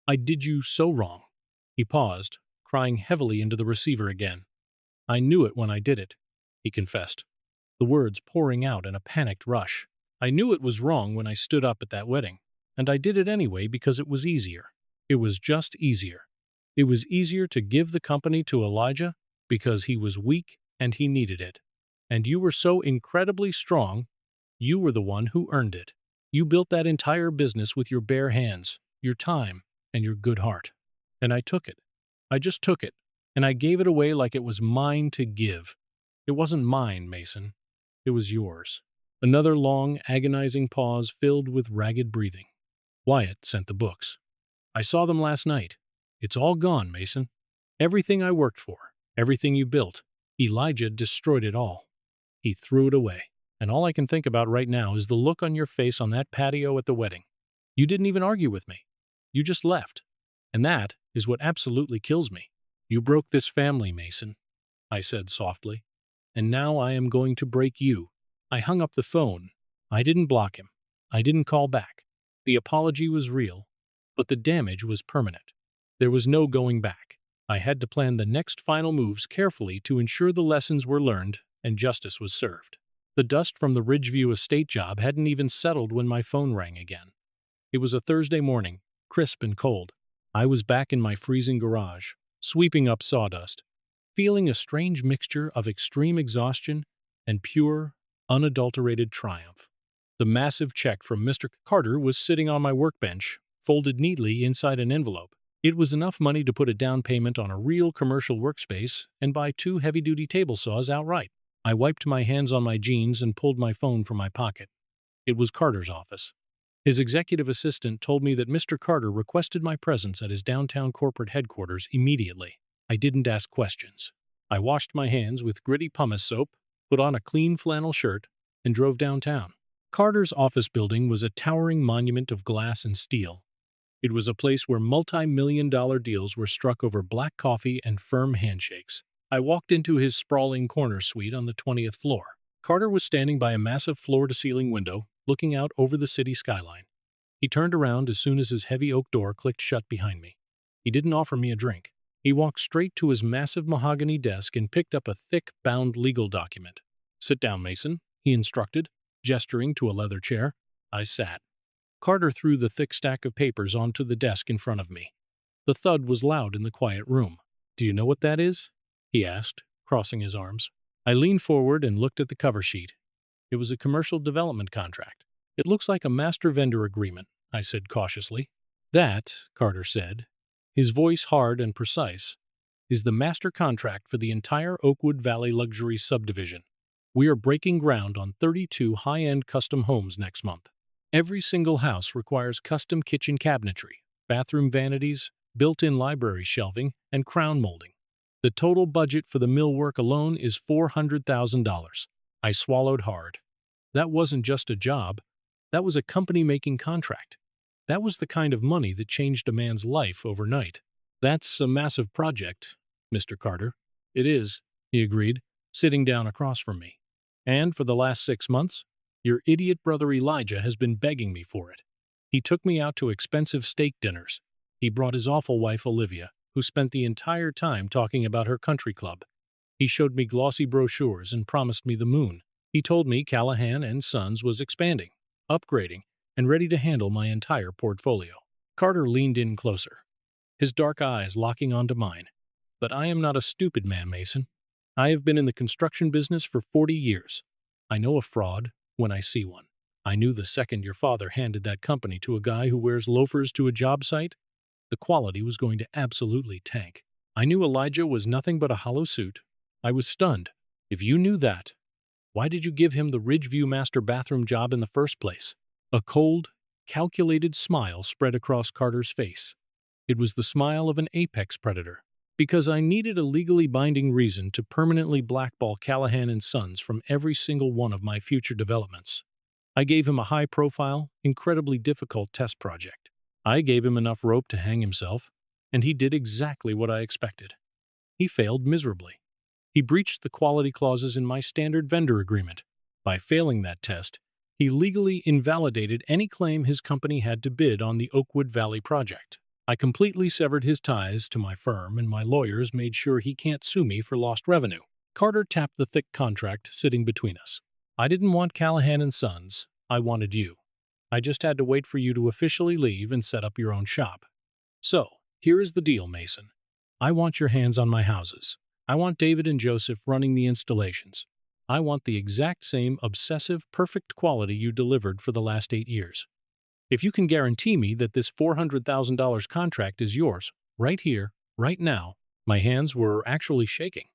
I did you so wrong." He paused, crying heavily into the receiver again. "I knew it when I did it," he confessed, the words pouring out in a panicked rush. "I knew it was wrong when I stood up at that wedding, and I did it anyway because it was easier. It was just easier. It was easier to give the company to Elijah because he was weak and he needed it. And you were so incredibly strong, you were the one who earned it. You built that entire business with your bare hands, your time, and your good heart. And I took it. I just took it, and I gave it away like it was mine to give. It wasn't mine, Mason. It was yours." Another long, agonizing pause filled with ragged breathing. "Wyatt sent the books. I saw them last night. It's all gone, Mason. Everything I worked for, everything you built. Elijah destroyed it all. He threw it away. And all I can think about right now is the look on your face on that patio at the wedding. You didn't even argue with me. You just left. And that is what absolutely kills me. You broke this family, Mason," I said softly. "And now I am going to break you." I hung up the phone. I didn't block him. I didn't call back. The apology was real, but the damage was permanent. There was no going back. I had to plan the next final moves carefully to ensure the lessons were learned and justice was served. The dust from the Ridgeview estate job hadn't even settled when my phone rang again. It was a Thursday morning, crisp and cold. I was back in my freezing garage, sweeping up sawdust, feeling a strange mixture of extreme exhaustion and pure, unadulterated triumph. The massive check from Mr. Carter was sitting on my workbench, folded neatly inside an envelope. It was enough money to put a down payment on a real commercial workspace and buy 2 heavy-duty table saws outright. I wiped my hands on my jeans and pulled my phone from my pocket. It was Carter's office. His executive assistant told me that Mr. Carter requested my presence at his downtown corporate headquarters immediately. I didn't ask questions. I washed my hands with gritty pumice soap, put on a clean flannel shirt, and drove downtown. Carter's office building was a towering monument of glass and steel. It was a place where multi-million-dollar deals were struck over black coffee and firm handshakes. I walked into his sprawling corner suite on the 20th floor. Carter was standing by a massive floor-to-ceiling window, looking out over the city skyline. He turned around as soon as his heavy oak door clicked shut behind me. He didn't offer me a drink. He walked straight to his massive mahogany desk and picked up a thick, bound legal document. "Sit down, Mason," he instructed, gesturing to a leather chair. I sat. Carter threw the thick stack of papers onto the desk in front of me. The thud was loud in the quiet room. "Do you know what that is?" he asked, crossing his arms. I leaned forward and looked at the cover sheet. It was a commercial development contract. "It looks like a master vendor agreement," I said cautiously. "That," Carter said, his voice hard and precise, "is the master contract for the entire Oakwood Valley luxury subdivision. We are breaking ground on 32 high-end custom homes next month. Every single house requires custom kitchen cabinetry, bathroom vanities, built-in library shelving, and crown molding. The total budget for the millwork alone is $400,000. I swallowed hard. That wasn't just a job. That was a company-making contract. That was the kind of money that changed a man's life overnight. "That's a massive project, Mr. Carter." "It is," he agreed, sitting down across from me. "And for the last 6 months, your idiot brother Elijah has been begging me for it. He took me out to expensive steak dinners. He brought his awful wife Olivia, who spent the entire time talking about her country club. He showed me glossy brochures and promised me the moon. He told me Callahan and Sons was expanding, upgrading, and ready to handle my entire portfolio." Carter leaned in closer, his dark eyes locking onto mine. "But I am not a stupid man, Mason. I have been in the construction business for 40 years. I know a fraud when I see one. I knew the second your father handed that company to a guy who wears loafers to a job site, the quality was going to absolutely tank. I knew Elijah was nothing but a hollow suit. I was stunned. If you knew that, why did you give him the Ridgeview master bathroom job in the first place?" A cold, calculated smile spread across Carter's face. It was the smile of an apex predator. Because I needed a legally binding reason to permanently blackball Callahan and Sons from every single one of my future developments. I gave him a high-profile, incredibly difficult test project. I gave him enough rope to hang himself, and he did exactly what I expected. He failed miserably. He breached the quality clauses in my standard vendor agreement. By failing that test, he legally invalidated any claim his company had to bid on the Oakwood Valley project. I completely severed his ties to my firm, and my lawyers made sure he can't sue me for lost revenue. Carter tapped the thick contract sitting between us. I didn't want Callahan and Sons. I wanted you. I just had to wait for you to officially leave and set up your own shop. So, here is the deal, Mason. I want your hands on my houses. I want David and Joseph running the installations. I want the exact same obsessive, perfect quality you delivered for the last 8 years. If you can guarantee me that this $400,000 contract is yours, right here, right now, my hands were actually shaking.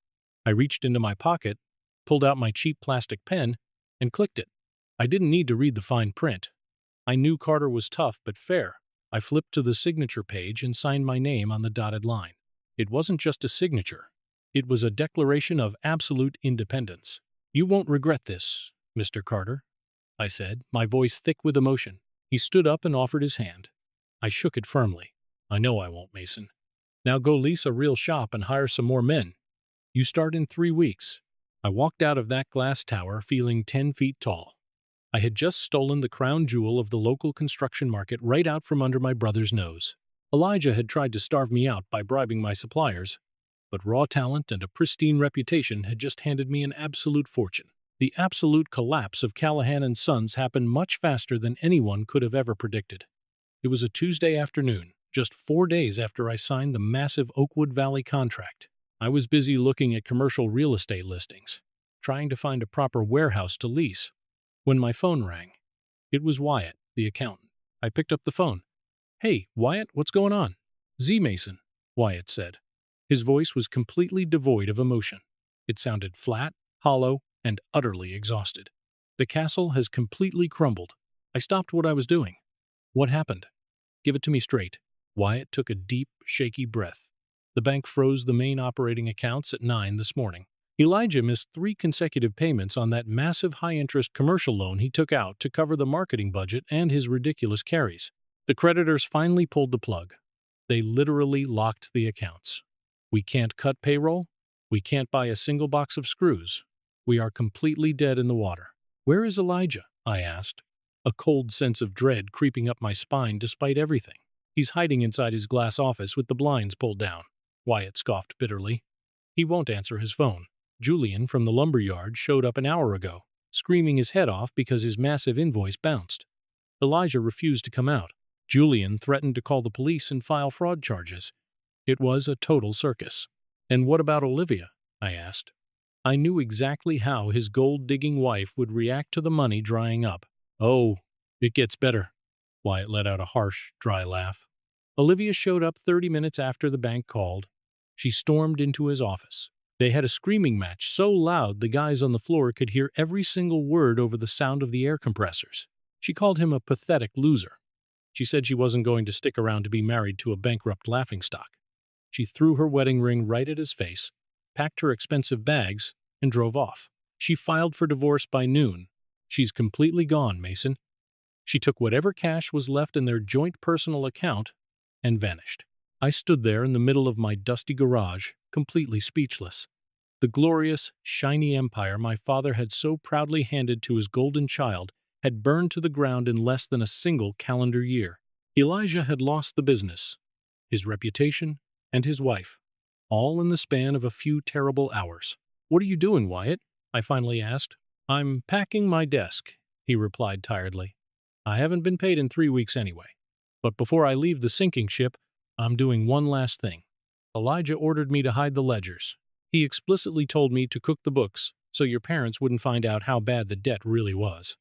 I reached into my pocket, pulled out my cheap plastic pen, and clicked it. I didn't need to read the fine print. I knew Carter was tough but fair. I flipped to the signature page and signed my name on the dotted line. It wasn't just a signature. It was a declaration of absolute independence. You won't regret this, Mr. Carter, I said, my voice thick with emotion. He stood up and offered his hand. I shook it firmly. I know I won't, Mason. Now go lease a real shop and hire some more men. You start in 3 weeks. I walked out of that glass tower feeling 10 feet tall. I had just stolen the crown jewel of the local construction market right out from under my brother's nose. Elijah had tried to starve me out by bribing my suppliers, but raw talent and a pristine reputation had just handed me an absolute fortune. The absolute collapse of Callahan and Sons happened much faster than anyone could have ever predicted. It was a Tuesday afternoon, just 4 days after I signed the massive Oakwood Valley contract. I was busy looking at commercial real estate listings, trying to find a proper warehouse to lease, when my phone rang. It was Wyatt, the accountant. I picked up the phone. Hey, Wyatt, what's going on? Z Mason, Wyatt said. His voice was completely devoid of emotion. It sounded flat, hollow, and utterly exhausted. The castle has completely crumbled. I stopped what I was doing. What happened? Give it to me straight. Wyatt took a deep, shaky breath. The bank froze the main operating accounts at 9 this morning. Elijah missed 3 consecutive payments on that massive high-interest commercial loan he took out to cover the marketing budget and his ridiculous carries. The creditors finally pulled the plug. They literally locked the accounts. We can't cut payroll. We can't buy a single box of screws. We are completely dead in the water. Where is Elijah? I asked, a cold sense of dread creeping up my spine despite everything. He's hiding inside his glass office with the blinds pulled down, Wyatt scoffed bitterly. He won't answer his phone. Julian from the lumber yard showed up an hour ago, screaming his head off because his massive invoice bounced. Elijah refused to come out. Julian threatened to call the police and file fraud charges. It was a total circus. And what about Olivia? I asked. I knew exactly how his gold-digging wife would react to the money drying up. Oh, it gets better. Wyatt let out a harsh, dry laugh. Olivia showed up 30 minutes after the bank called. She stormed into his office. They had a screaming match so loud the guys on the floor could hear every single word over the sound of the air compressors. She called him a pathetic loser. She said she wasn't going to stick around to be married to a bankrupt laughingstock. She threw her wedding ring right at his face, packed her expensive bags, and drove off. She filed for divorce by noon. She's completely gone, Mason. She took whatever cash was left in their joint personal account and vanished. I stood there in the middle of my dusty garage, completely speechless. The glorious, shiny empire my father had so proudly handed to his golden child had burned to the ground in less than a single calendar year. Elijah had lost the business, his reputation, and his wife, all in the span of a few terrible hours. What are you doing, Wyatt? I finally asked. I'm packing my desk, he replied tiredly. I haven't been paid in 3 weeks anyway. But before I leave the sinking ship, I'm doing one last thing. Elijah ordered me to hide the ledgers. He explicitly told me to cook the books so your parents wouldn't find out how bad the debt really was.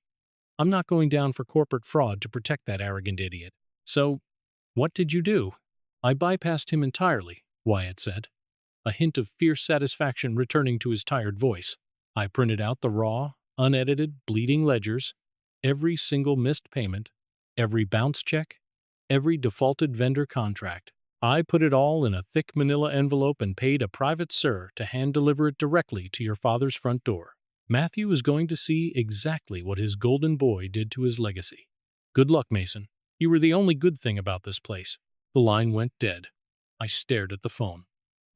I'm not going down for corporate fraud to protect that arrogant idiot. So, what did you do? I bypassed him entirely, Wyatt said, a hint of fierce satisfaction returning to his tired voice. I printed out the raw, unedited, bleeding ledgers, every single missed payment, every bounce check, every defaulted vendor contract. I put it all in a thick manila envelope and paid a private sir to hand-deliver it directly to your father's front door. Matthew is going to see exactly what his golden boy did to his legacy. Good luck, Mason. You were the only good thing about this place." The line went dead. I stared at the phone.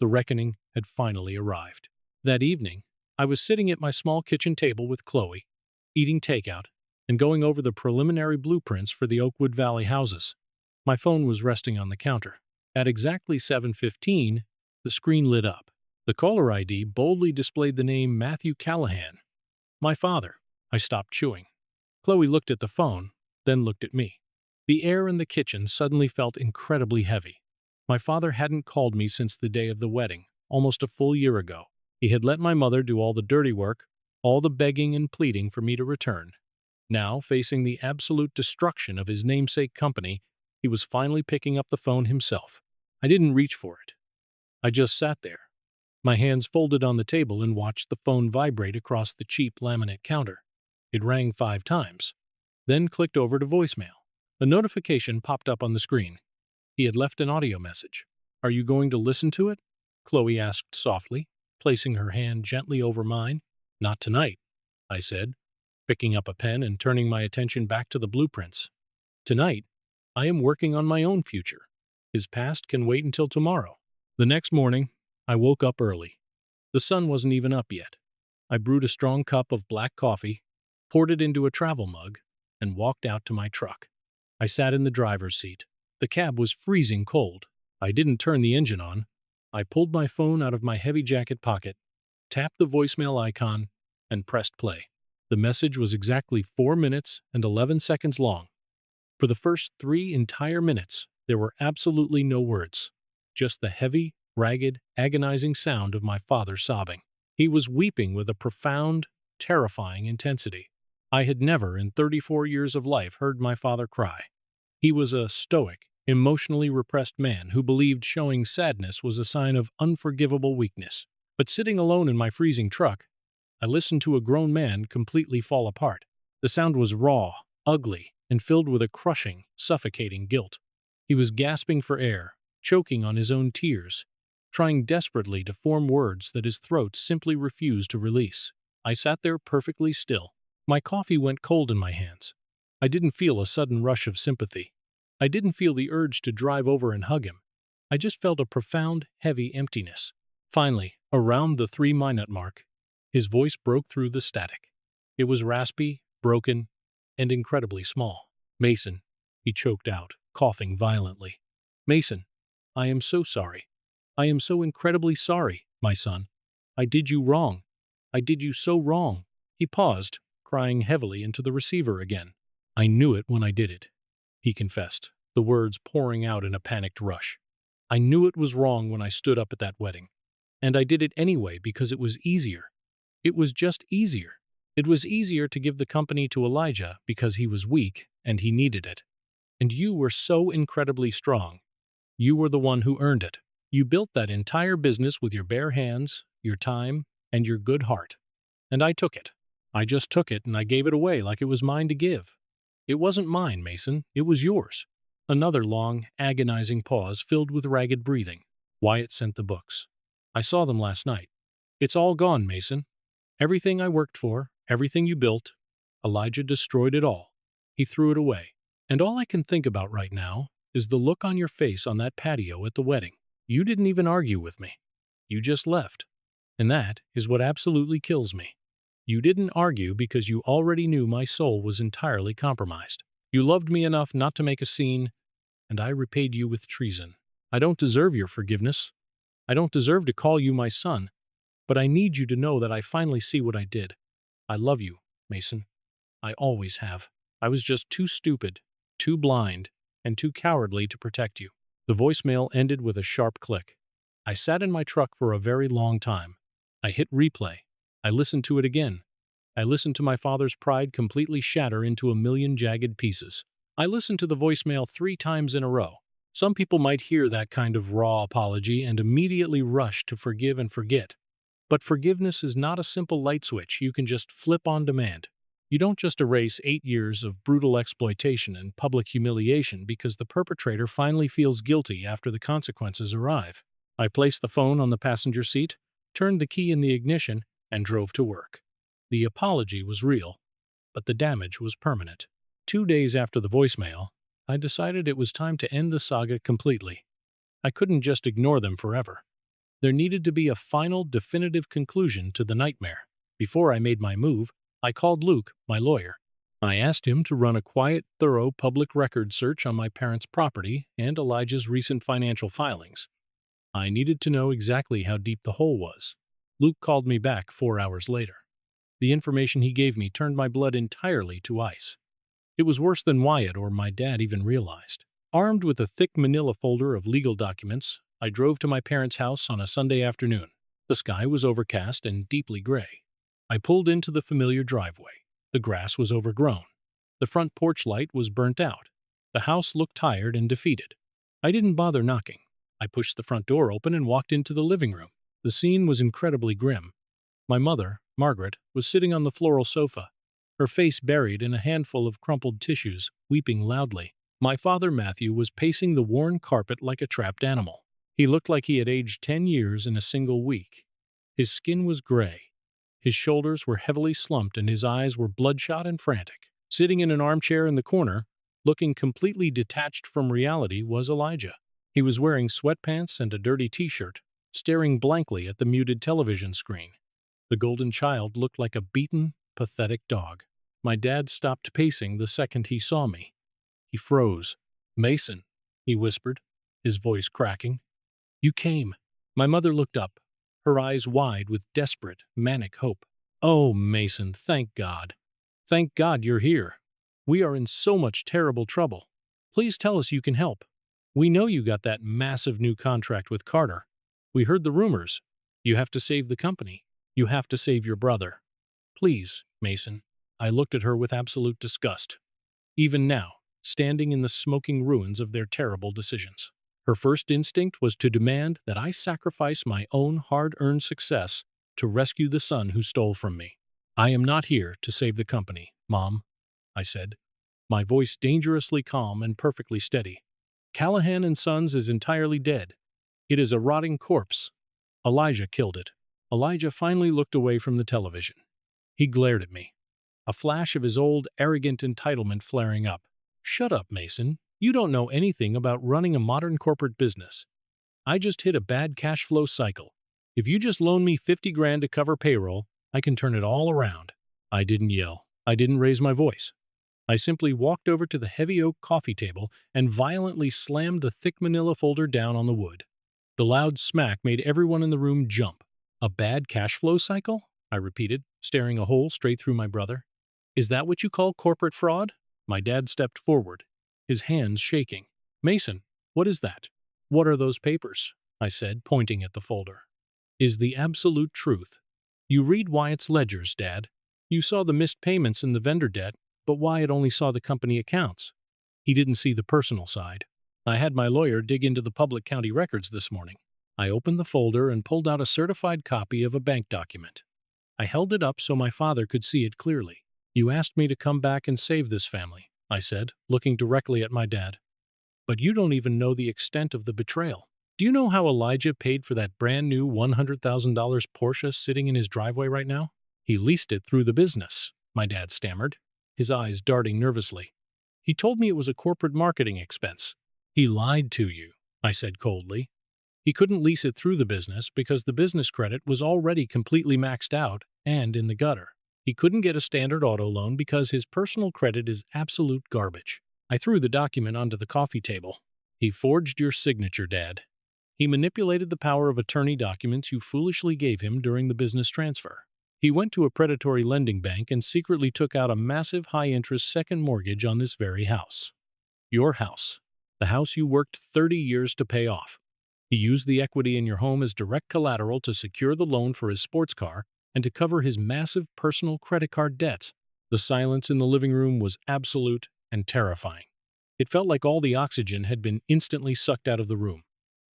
The reckoning had finally arrived. That evening, I was sitting at my small kitchen table with Chloe, eating takeout, and going over the preliminary blueprints for the Oakwood Valley houses. My phone was resting on the counter. At exactly 7:15, the screen lit up. The caller ID boldly displayed the name Matthew Callahan. My father. I stopped chewing. Chloe looked at the phone, then looked at me. The air in the kitchen suddenly felt incredibly heavy. My father hadn't called me since the day of the wedding, almost a full year ago. He had let my mother do all the dirty work, all the begging and pleading for me to return. Now, facing the absolute destruction of his namesake company, he was finally picking up the phone himself. I didn't reach for it. I just sat there, my hands folded on the table, and watched the phone vibrate across the cheap laminate counter. It rang 5 times, then clicked over to voicemail. A notification popped up on the screen. He had left an audio message. "Are you going to listen to it?" Chloe asked softly, placing her hand gently over mine. "Not tonight," I said, picking up a pen and turning my attention back to the blueprints. "Tonight, I am working on my own future. His past can wait until tomorrow." The next morning, I woke up early. The sun wasn't even up yet. I brewed a strong cup of black coffee, poured it into a travel mug, and walked out to my truck. I sat in the driver's seat. The cab was freezing cold. I didn't turn the engine on. I pulled my phone out of my heavy jacket pocket, tapped the voicemail icon, and pressed play. The message was exactly 4 minutes and 11 seconds long. For the first 3 entire minutes, there were absolutely no words, just the heavy, ragged, agonizing sound of my father sobbing. He was weeping with a profound, terrifying intensity. I had never, in 34 years of life, heard my father cry. He was a stoic, emotionally repressed man who believed showing sadness was a sign of unforgivable weakness. But sitting alone in my freezing truck, I listened to a grown man completely fall apart. The sound was raw, ugly, and filled with a crushing, suffocating guilt. He was gasping for air, choking on his own tears, trying desperately to form words that his throat simply refused to release. I sat there perfectly still. My coffee went cold in my hands. I didn't feel a sudden rush of sympathy. I didn't feel the urge to drive over and hug him. I just felt a profound, heavy emptiness. Finally, around the 3-minute mark, his voice broke through the static. It was raspy, broken, and incredibly small. "Mason," he choked out, coughing violently. "Mason, I am so sorry. I am so incredibly sorry, my son. I did you wrong. I did you so wrong." He paused, crying heavily into the receiver again. "I knew it when I did it," he confessed, the words pouring out in a panicked rush. "I knew it was wrong when I stood up at that wedding. And I did it anyway because it was easier. It was just easier. It was easier to give the company to Elijah because he was weak and he needed it. And you were so incredibly strong. You were the one who earned it. You built that entire business with your bare hands, your time, and your good heart. And I took it. I just took it and I gave it away like it was mine to give. It wasn't mine, Mason. It was yours." Another long, agonizing pause filled with ragged breathing. Wyatt sent the books. "I saw them last night. It's all gone, Mason. Everything I worked for, everything you built. Elijah destroyed it all. He threw it away. And all I can think about right now is the look on your face on that patio at the wedding. You didn't even argue with me. You just left. And that is what absolutely kills me. You didn't argue because you already knew my soul was entirely compromised. You loved me enough not to make a scene, and I repaid you with treason. I don't deserve your forgiveness. I don't deserve to call you my son, but I need you to know that I finally see what I did. I love you, Mason. I always have. I was just too stupid, too blind, and too cowardly to protect you." The voicemail ended with a sharp click. I sat in my truck for a very long time. I hit replay. I listened to it again. I listened to my father's pride completely shatter into a million jagged pieces. I listened to the voicemail 3 times in a row. Some people might hear that kind of raw apology and immediately rush to forgive and forget. But forgiveness is not a simple light switch you can just flip on demand. You don't just erase 8 years of brutal exploitation and public humiliation because the perpetrator finally feels guilty after the consequences arrive. I placed the phone on the passenger seat, turned the key in the ignition, and drove to work. The apology was real, but the damage was permanent. 2 days after the voicemail, I decided it was time to end the saga completely. I couldn't just ignore them forever. There needed to be a final, definitive conclusion to the nightmare. Before I made my move, I called Luke, my lawyer. I asked him to run a quiet, thorough public record search on my parents' property and Elijah's recent financial filings. I needed to know exactly how deep the hole was. Luke called me back 4 hours later. The information he gave me turned my blood entirely to ice. It was worse than Wyatt or my dad even realized. Armed with a thick manila folder of legal documents, I drove to my parents' house on a Sunday afternoon. The sky was overcast and deeply gray. I pulled into the familiar driveway. The grass was overgrown. The front porch light was burnt out. The house looked tired and defeated. I didn't bother knocking. I pushed the front door open and walked into the living room. The scene was incredibly grim. My mother, Margaret, was sitting on the floral sofa, her face buried in a handful of crumpled tissues, weeping loudly. My father, Matthew, was pacing the worn carpet like a trapped animal. He looked like he had aged 10 years in a single week. His skin was gray. His shoulders were heavily slumped and his eyes were bloodshot and frantic. Sitting in an armchair in the corner, looking completely detached from reality, was Elijah. He was wearing sweatpants and a dirty t-shirt, staring blankly at the muted television screen. The golden child looked like a beaten, pathetic dog. My dad stopped pacing the second he saw me. He froze. "Mason," he whispered, his voice cracking. "You came." My mother looked up, her eyes wide with desperate, manic hope. "Oh, Mason, thank God. Thank God you're here. We are in so much terrible trouble. Please tell us you can help. We know you got that massive new contract with Carter. We heard the rumors. You have to save the company. You have to save your brother. Please, Mason." I looked at her with absolute disgust. Even now, standing in the smoking ruins of their terrible decisions. Her first instinct was to demand that I sacrifice my own hard-earned success to rescue the son who stole from me. "I am not here to save the company, Mom," I said, my voice dangerously calm and perfectly steady. "Callahan and Sons is entirely dead. It is a rotting corpse. Elijah killed it." Elijah finally looked away from the television. He glared at me, a flash of his old, arrogant entitlement flaring up. "Shut up, Mason. You don't know anything about running a modern corporate business. I just hit a bad cash flow cycle. If you just loan me 50 grand to cover payroll, I can turn it all around." I didn't yell. I didn't raise my voice. I simply walked over to the heavy oak coffee table and violently slammed the thick manila folder down on the wood. The loud smack made everyone in the room jump. "A bad cash flow cycle?" I repeated, staring a hole straight through my brother. "Is that what you call corporate fraud?" My dad stepped forward, his hands shaking. "Mason, what is that?" "What are those papers?" I said, pointing at the folder. "Is the absolute truth. You read Wyatt's ledgers, Dad. You saw the missed payments and the vendor debt, but Wyatt only saw the company accounts. He didn't see the personal side. I had my lawyer dig into the public county records this morning. I opened the folder and pulled out a certified copy of a bank document. I held it up so my father could see it clearly. "You asked me to come back and save this family," I said, looking directly at my dad. "But you don't even know the extent of the betrayal. Do you know how Elijah paid for that brand new $100,000 Porsche sitting in his driveway right now? He leased it through the business," my dad stammered, his eyes darting nervously. "He told me it was a corporate marketing expense." "He lied to you," I said coldly. "He couldn't lease it through the business because the business credit was already completely maxed out and in the gutter. He couldn't get a standard auto loan because his personal credit is absolute garbage." I threw the document onto the coffee table. "He forged your signature, Dad. He manipulated the power of attorney documents you foolishly gave him during the business transfer. He went to a predatory lending bank and secretly took out a massive high-interest second mortgage on this very house. Your house. The house you worked 30 years to pay off. He used the equity in your home as direct collateral to secure the loan for his sports car and to cover his massive personal credit card debts." The silence in the living room was absolute and terrifying. It felt like all the oxygen had been instantly sucked out of the room.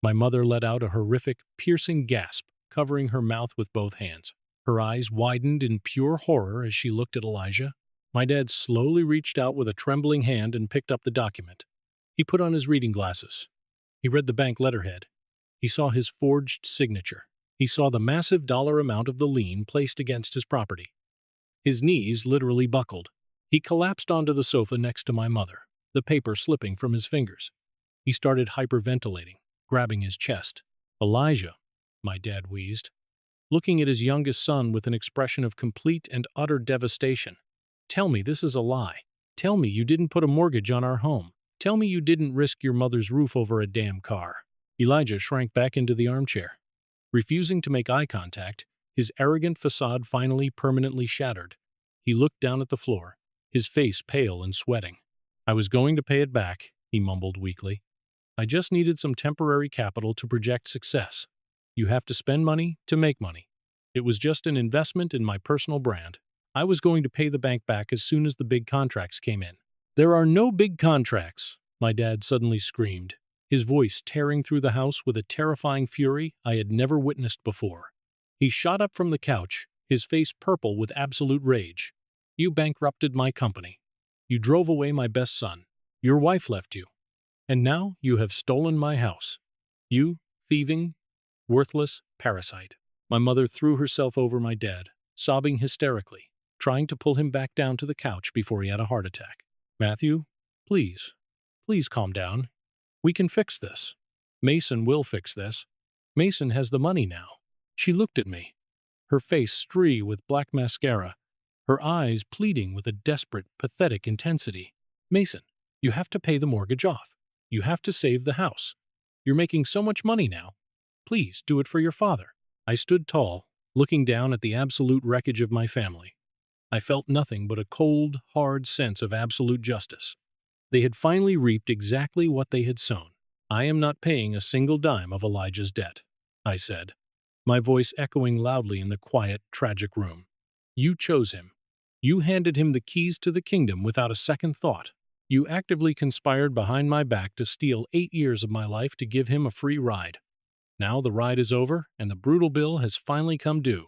My mother let out a horrific, piercing gasp, covering her mouth with both hands. Her eyes widened in pure horror as she looked at Elijah. My dad slowly reached out with a trembling hand and picked up the document. He put on his reading glasses. He read the bank letterhead. He saw his forged signature. He saw the massive dollar amount of the lien placed against his property. His knees literally buckled. He collapsed onto the sofa next to my mother, the paper slipping from his fingers. He started hyperventilating, grabbing his chest. "Elijah," my dad wheezed, looking at his youngest son with an expression of complete and utter devastation. "Tell me this is a lie. Tell me you didn't put a mortgage on our home. Tell me you didn't risk your mother's roof over a damn car." Elijah shrank back into the armchair. Refusing to make eye contact, his arrogant facade finally permanently shattered. He looked down at the floor, his face pale and sweating. "I was going to pay it back," he mumbled weakly. "I just needed some temporary capital to project success. You have to spend money to make money. It was just an investment in my personal brand. I was going to pay the bank back as soon as the big contracts came in." "There are no big contracts," my dad suddenly screamed, his voice tearing through the house with a terrifying fury I had never witnessed before. He shot up from the couch, his face purple with absolute rage. "You bankrupted my company. You drove away my best son. Your wife left you. And now you have stolen my house. You thieving, worthless parasite." My mother threw herself over my dad, sobbing hysterically, trying to pull him back down to the couch before he had a heart attack. "Matthew, please calm down. We can fix this. Mason will fix this. Mason has the money now." She looked at me, her face streaked with black mascara, her eyes pleading with a desperate, pathetic intensity. "Mason, you have to pay the mortgage off. You have to save the house. You're making so much money now. Please do it for your father." I stood tall, looking down at the absolute wreckage of my family. I felt nothing but a cold, hard sense of absolute justice. They had finally reaped exactly what they had sown. "I am not paying a single dime of Elijah's debt," I said, my voice echoing loudly in the quiet, tragic room. "You chose him. You handed him the keys to the kingdom without a second thought. You actively conspired behind my back to steal 8 years of my life to give him a free ride. Now the ride is over, and the brutal bill has finally come due.